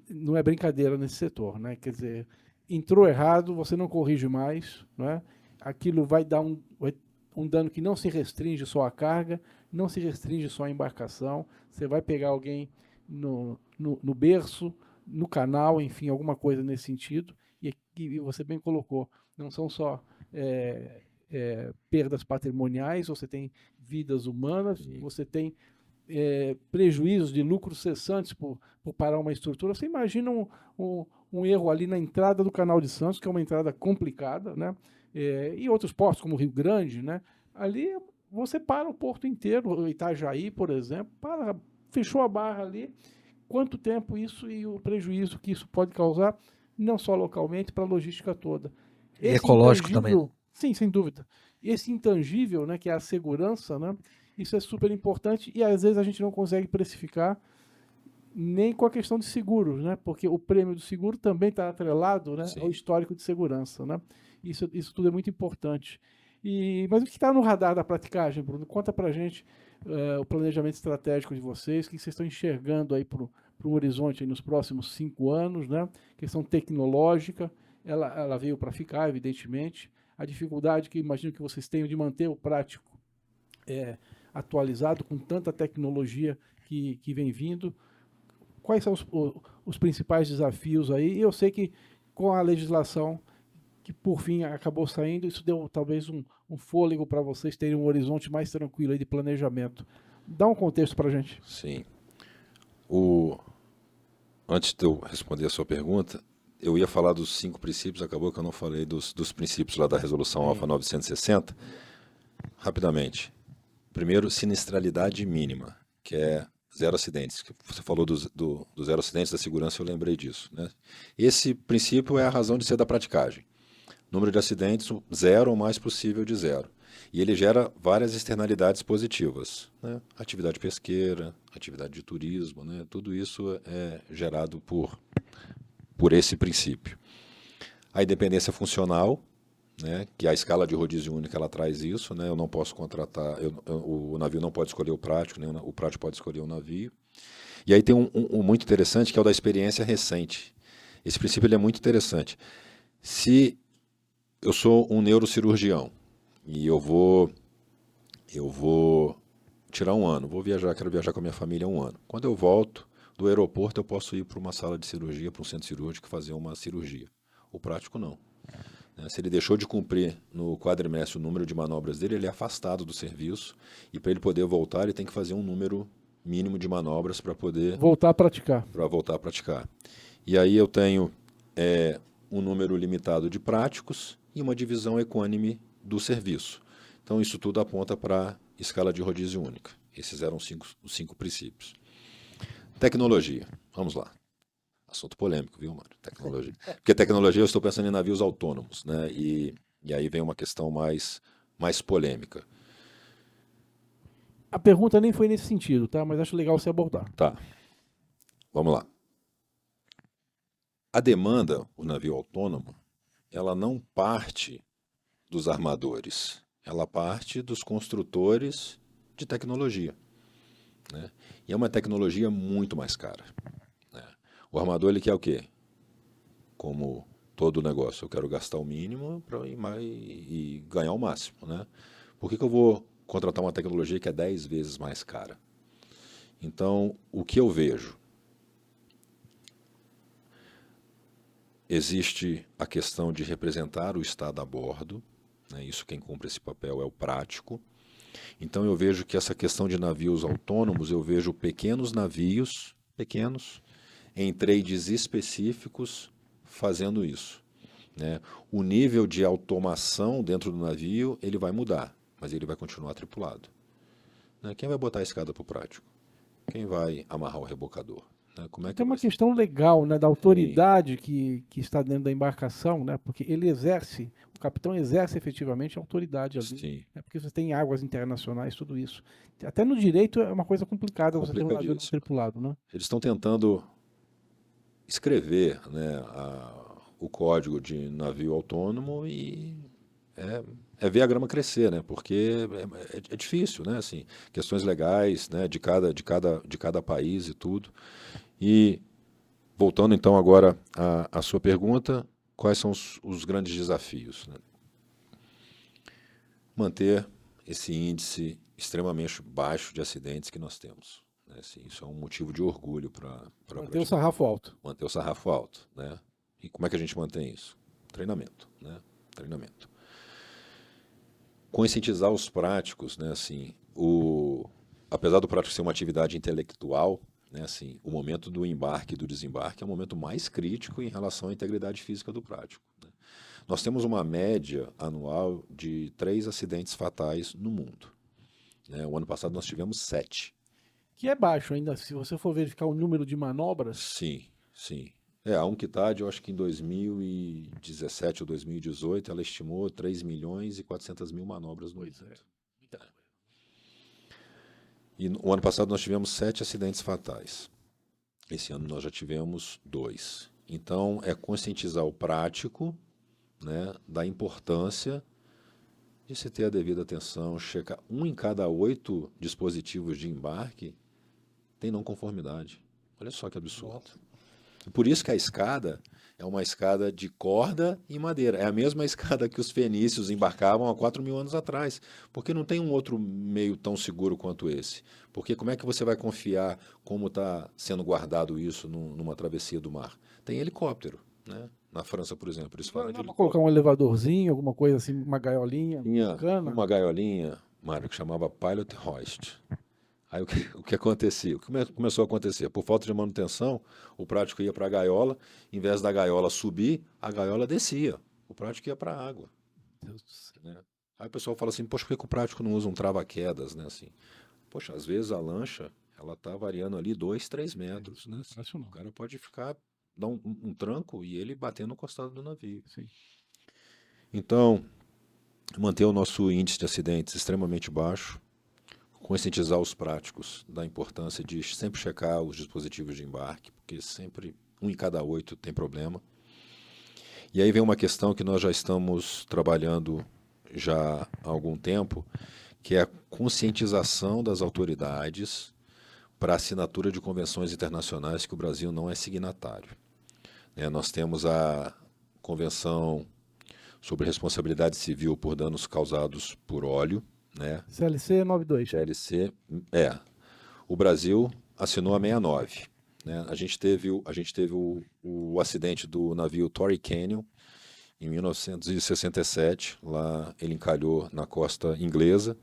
não é brincadeira nesse setor, né? Quer dizer, entrou errado, você não corrige mais, né? Aquilo vai dar um dano que não se restringe só à carga, não se restringe só à embarcação. Você vai pegar alguém no berço, no canal, enfim, alguma coisa nesse sentido. E você bem colocou, não são só perdas patrimoniais, você tem vidas humanas, você tem prejuízos de lucros cessantes por parar uma estrutura. Você imagina um erro ali na entrada do Canal de Santos, que é uma entrada complicada, né? E outros portos, como o Rio Grande, né? Ali você para o porto inteiro, Itajaí, por exemplo, fechou a barra ali. Quanto tempo isso e o prejuízo que isso pode causar, não só localmente, para a logística toda. E ecológico também. Sim, sem dúvida. Esse intangível, né, que é a segurança, né, isso é super importante e às vezes a gente não consegue precificar nem com a questão de seguros, né, porque o prêmio do seguro também está atrelado, né, ao histórico de segurança, né. Isso tudo é muito importante. Mas o que está no radar da praticagem, Bruno? Conta para a gente o planejamento estratégico de vocês, o que vocês estão enxergando aí para o horizonte aí nos próximos 5 anos, né? Questão tecnológica, ela veio para ficar, evidentemente. A dificuldade que imagino que vocês tenham de manter o prático atualizado com tanta tecnologia que vem vindo. Quais são os principais desafios aí? E eu sei que com a legislação que por fim acabou saindo, isso deu talvez um fôlego para vocês terem um horizonte mais tranquilo aí de planejamento. Dá um contexto para a gente. Sim. Antes de eu responder a sua pergunta, eu ia falar dos 5 princípios, acabou que eu não falei dos princípios lá da Resolução Alfa 960. Rapidamente. Primeiro, sinistralidade mínima, que é 0 acidentes. Você falou do 0 acidentes da segurança, eu lembrei disso, né? Esse princípio é a razão de ser da praticagem. Número de acidentes, 0 ou mais possível de 0. E ele gera várias externalidades positivas, né? Atividade pesqueira, atividade de turismo, né? Tudo isso é gerado por esse princípio. A independência funcional, né? Que a escala de rodízio única ela traz isso, né? Eu não posso contratar, o navio não pode escolher o prático, nem o prático pode escolher o navio. E aí tem um muito interessante, que é o da experiência recente. Esse princípio ele é muito interessante. Se eu sou um neurocirurgião e eu vou tirar um ano, quero viajar com a minha família 1 ano. Quando eu volto do aeroporto, eu posso ir para uma sala de cirurgia, para um centro cirúrgico, fazer uma cirurgia. O prático não. Se ele deixou de cumprir no quadrimestre o número de manobras dele, ele é afastado do serviço e para ele poder voltar, ele tem que fazer um número mínimo de manobras para poder voltar a praticar. E aí eu tenho um número limitado de práticos e uma divisão equânime do serviço. Então, isso tudo aponta para a escala de rodízio única. Esses eram os 5 princípios. Tecnologia. Vamos lá. Assunto polêmico, viu, Mário? Tecnologia. Porque tecnologia eu estou pensando em navios autônomos, né? E aí vem uma questão mais polêmica. A pergunta nem foi nesse sentido, tá? Mas acho legal você abordar. Tá. Vamos lá. A demanda, o navio autônomo, ela não parte dos armadores, ela parte dos construtores de tecnologia, né? E é uma tecnologia muito mais cara, né? O armador ele quer o quê? Como todo negócio, eu quero gastar o mínimo e ganhar o máximo, né? Por que eu vou contratar uma tecnologia que é 10 vezes mais cara? Então, o que eu vejo? Existe a questão de representar o Estado a bordo, né? Isso quem cumpre esse papel é o prático. Então eu vejo que essa questão de navios autônomos, eu vejo pequenos navios, pequenos, em trades específicos, fazendo isso, né? O nível de automação dentro do navio, ele vai mudar, mas ele vai continuar tripulado, né? Quem vai botar a escada para o prático? Quem vai amarrar o rebocador? Né? Como é que Tem uma vai ser? questão legal, né, da Sim, autoridade que está dentro da embarcação, né, porque ele exerce, o capitão exerce efetivamente a autoridade ali, sim, né, porque você tem águas internacionais, tudo isso. Até no direito é uma coisa complicada você ter um navio não complicadíssimo. tripulado, né? Eles estão tentando escrever, né, o código de navio autônomo e é ver a grama crescer, né? Porque é difícil, né? Assim, questões legais, né? De cada país e tudo. E voltando então agora à sua pergunta, quais são os grandes desafios, né? Manter esse índice extremamente baixo de acidentes que nós temos, né? Assim, isso é um motivo de orgulho para Manter o sarrafo alto. manter o sarrafo alto, né? E como é que a gente mantém isso? Treinamento, né? Treinamento. Conscientizar os práticos, né? Assim, apesar do prático ser uma atividade intelectual, né? Assim, o momento do embarque e do desembarque é o momento mais crítico em relação à integridade física do prático, né? Nós temos uma média anual de 3 acidentes fatais no mundo, né? O ano passado nós tivemos 7. Que é baixo ainda, se você for verificar o número de manobras. Sim, sim. A UNCTAD, eu acho que em 2017 ou 2018, ela estimou 3 milhões e 400 mil manobras no Pois é. mundo. E no ano passado nós tivemos 7 acidentes fatais. Esse ano nós já tivemos 2. Então, é conscientizar o prático, né, da importância de se ter a devida atenção, checar. 1 em cada 8 dispositivos de embarque tem não conformidade. Olha só que absurdo. Por isso que a escada é uma escada de corda e madeira. É a mesma escada que os fenícios embarcavam há 4.000 anos atrás. Porque não tem um outro meio tão seguro quanto esse. Porque como é que você vai confiar como está sendo guardado isso numa travessia do mar? Tem helicóptero, né? Na França, por exemplo, eles falam Não de dá para colocar helicóptero. um elevadorzinho, alguma coisa assim, uma gaiolinha Tinha bacana. uma gaiolinha, Mário, que chamava Pilot Hoist. Aí o que acontecia? O que começou a acontecer? Por falta de manutenção, o prático ia para a gaiola, em vez da gaiola subir, a gaiola descia. O prático ia para a água, Deus do céu. né? Aí o pessoal fala assim, poxa, por que o prático não usa um trava-quedas, né? Assim, poxa, às vezes a lancha, ela tá variando ali 2, 3 metros, né? Assim, Racional. o cara pode dar um tranco e ele bater no costado do navio. Sim. Então, manter o nosso índice de acidentes extremamente baixo, conscientizar os práticos da importância de sempre checar os dispositivos de embarque, porque sempre 1 em cada 8 tem problema. E aí vem uma questão que nós já estamos trabalhando já há algum tempo, que é a conscientização das autoridades para a assinatura de convenções internacionais que o Brasil não é signatário, né? Nós temos a Convenção sobre Responsabilidade Civil por Danos Causados por Óleo, né? CLC 92. GLC, o Brasil assinou a 69, né? A gente teve o acidente do navio Torrey Canyon em 1967, lá ele encalhou na costa inglesa,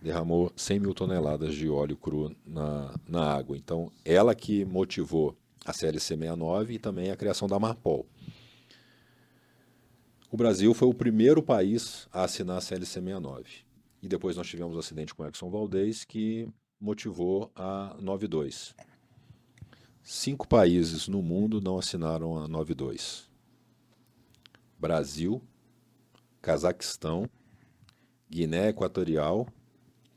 derramou 100 mil toneladas de óleo cru na água. Então, ela que motivou a CLC 69 e também a criação da Marpol. O Brasil foi o primeiro país a assinar a CLC 69. E depois nós tivemos o acidente com Exxon Valdez, que motivou a 92. 5 países no mundo não assinaram a 92. Brasil, Cazaquistão, Guiné Equatorial,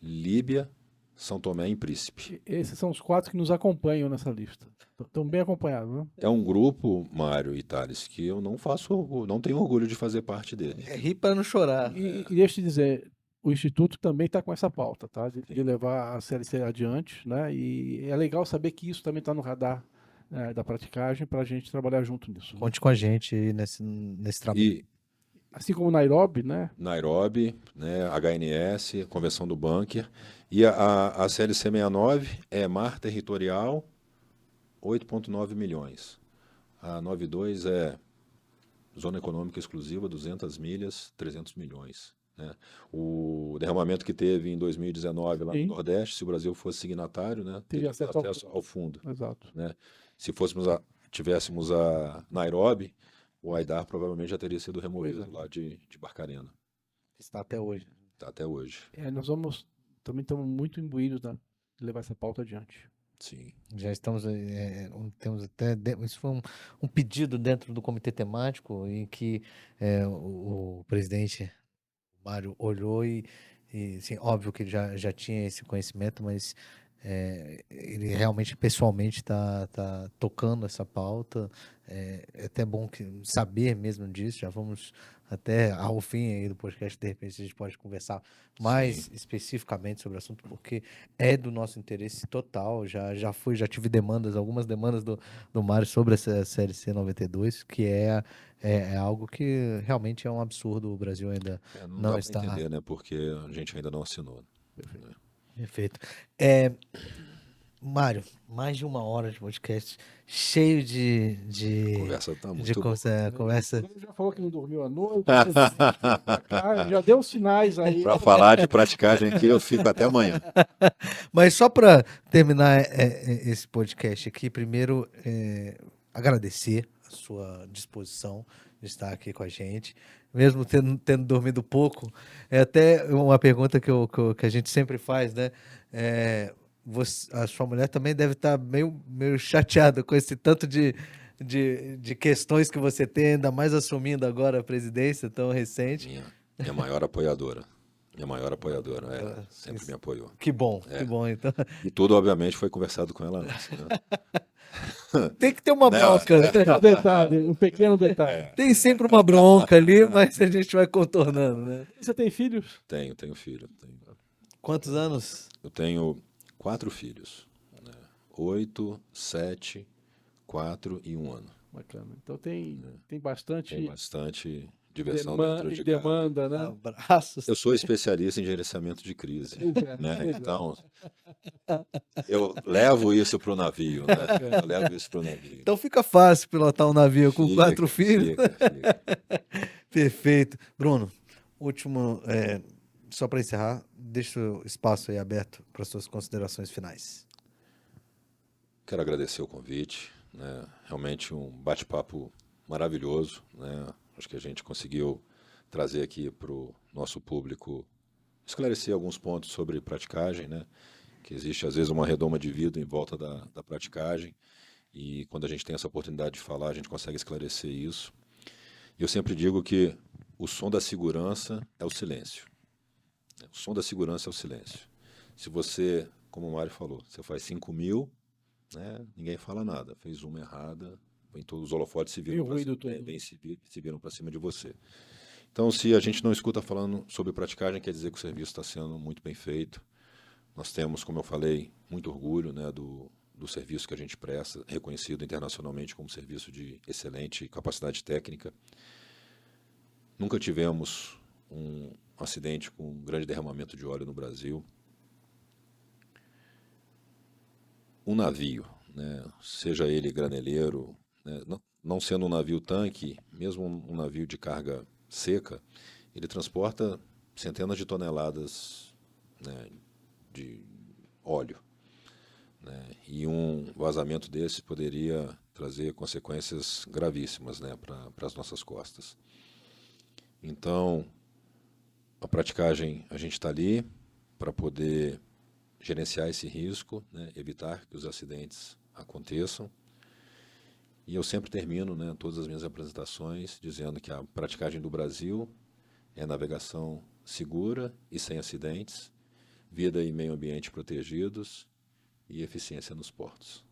Líbia, São Tomé e Príncipe. Esses são os 4 que nos acompanham nessa lista. Estão bem acompanhados, né? É um grupo, Mário e Thales, que eu não tenho orgulho de fazer parte dele. É rir para não chorar. E deixa eu te dizer, o Instituto também está com essa pauta, tá? De levar a CLC adiante, né? E é legal saber que isso também está no radar, da praticagem para a gente trabalhar junto nisso, né? Conte com a gente aí nesse trabalho. E Assim como Nairobi, né? Nairobi, né, HNS, Convenção do Bunker, e a CLC 69 é mar territorial, 8,9 milhões. A 92 é zona econômica exclusiva, 200 milhas, 300 milhões. né? O derramamento que teve em 2019 lá no Sim. Nordeste, se o Brasil fosse signatário, né, Teria teria acesso ao acesso ao fundo, Exato. né? Se tivéssemos a Nairobi, o Aidar provavelmente já teria sido removido Pois é. lá de Barcarena. Está até hoje. Tá até hoje. Nós também estamos muito imbuídos de levar essa pauta adiante. Sim. Já estamos, temos até, isso foi um pedido dentro do comitê temático em que o presidente Mário olhou e sim, óbvio que ele já tinha esse conhecimento, mas ele realmente pessoalmente está tocando essa pauta. É até bom saber mesmo disso. Já vamos até ao fim aí do podcast, de repente a gente pode conversar mais especificamente sobre o assunto, porque é do nosso interesse total. Já tive algumas demandas do Mário sobre essa CLC 92, que é algo que realmente é um absurdo. O Brasil ainda Não não dá está. para entender, né? Porque a gente ainda não assinou. Perfeito. Mário, mais de 1 hora de podcast, cheio A conversa tá de muito boa. conversa. Ele já falou que não dormiu à noite, já deu sinais aí. Para falar de praticagem aqui, eu fico até amanhã. Mas só para terminar esse podcast aqui, primeiro agradecer a sua disposição de estar aqui com a gente, mesmo tendo dormido pouco. É até uma pergunta que a gente sempre faz, né? A sua mulher também deve estar meio chateada com esse tanto de questões que você tem, ainda mais assumindo agora a presidência tão recente. Minha maior apoiadora. Ela sempre me apoiou. Que bom, então. E tudo, obviamente, foi conversado com ela antes, né? Tem que ter uma bronca, né? Um pequeno detalhe. Tem sempre uma bronca ali, mas a gente vai contornando, né? Você tem filhos? Tenho filho. Quantos anos? Eu tenho 4 filhos, né? 8, 7, 4 e 1 ano. Bacana. Então tem bastante diversão dentro de casa. demanda, né? Abraços. Eu sou especialista em gerenciamento de crise, né? Então, eu levo isso para o navio, né? Então fica fácil pilotar um navio com 4 filhos. Fica. Perfeito. Bruno, último, só para encerrar, deixa o espaço aí aberto para suas considerações finais. Quero agradecer o convite, né? Realmente um bate-papo maravilhoso, né? Acho que a gente conseguiu trazer aqui para o nosso público, esclarecer alguns pontos sobre praticagem, né? Que existe às vezes uma redoma de vidro em volta da praticagem, e quando a gente tem essa oportunidade de falar, a gente consegue esclarecer isso. E eu sempre digo que o som da segurança é o silêncio. O som da segurança é o silêncio. Se você, como o Mário falou, você faz 5.000, né? Ninguém fala nada, fez uma errada, vem todos os holofotes se viram para cima de você. Então, se a gente não escuta falando sobre praticagem, quer dizer que o serviço está sendo muito bem feito. Nós temos, como eu falei, muito orgulho, né, do serviço que a gente presta, reconhecido internacionalmente como serviço de excelente capacidade técnica. Nunca tivemos um acidente com um grande derramamento de óleo no Brasil. Um navio, né, seja ele graneleiro, né, não sendo um navio tanque, mesmo um navio de carga seca, ele transporta centenas de toneladas, né, de óleo, né, e um vazamento desse poderia trazer consequências gravíssimas, né, para as nossas costas. Então, a praticagem, a gente está ali para poder gerenciar esse risco, né, evitar que os acidentes aconteçam. E eu sempre termino, né, todas as minhas apresentações dizendo que a praticagem do Brasil é navegação segura e sem acidentes, vida e meio ambiente protegidos e eficiência nos portos.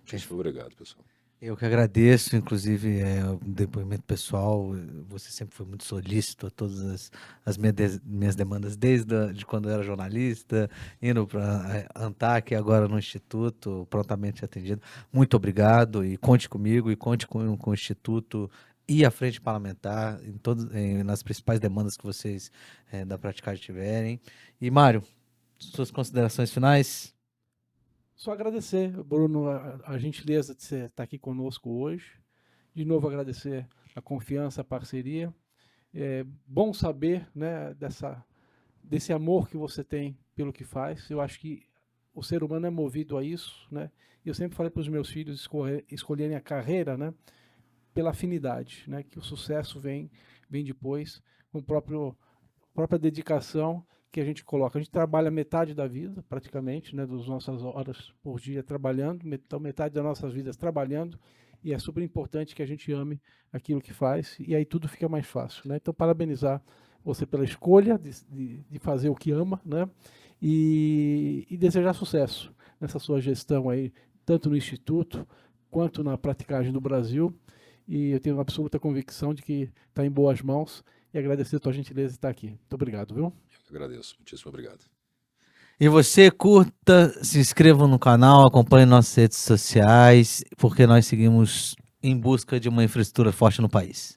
Muito obrigado, pessoal. Eu que agradeço, inclusive, o depoimento pessoal. Você sempre foi muito solícito a todas as minhas demandas, desde quando eu era jornalista, indo para a ANTAC, agora no Instituto, prontamente atendido. Muito obrigado e conte comigo e conte com o Instituto e a Frente Parlamentar nas principais demandas que vocês da praticagem tiverem. E, Mário, suas considerações finais? Só agradecer, Bruno, a gentileza de você estar aqui conosco hoje. De novo, agradecer a confiança, a parceria. É bom saber, né, desse amor que você tem pelo que faz. Eu acho que o ser humano é movido a isso, né? Eu sempre falei para os meus filhos escolherem a carreira, né, pela afinidade, né, que o sucesso vem depois com a própria dedicação que a gente coloca. A gente trabalha metade da vida, praticamente, né, das nossas horas por dia trabalhando, então metade das nossas vidas trabalhando, e é super importante que a gente ame aquilo que faz, e aí tudo fica mais fácil, né? Então, parabenizar você pela escolha de fazer o que ama, né? E desejar sucesso nessa sua gestão aí, tanto no Instituto quanto na praticagem do Brasil. E eu tenho absoluta convicção de que está em boas mãos, e agradecer a tua gentileza de estar aqui. Muito obrigado, viu? Eu agradeço. Muitíssimo obrigado. E você curta, se inscreva no canal, acompanhe nossas redes sociais, porque nós seguimos em busca de uma infraestrutura forte no país.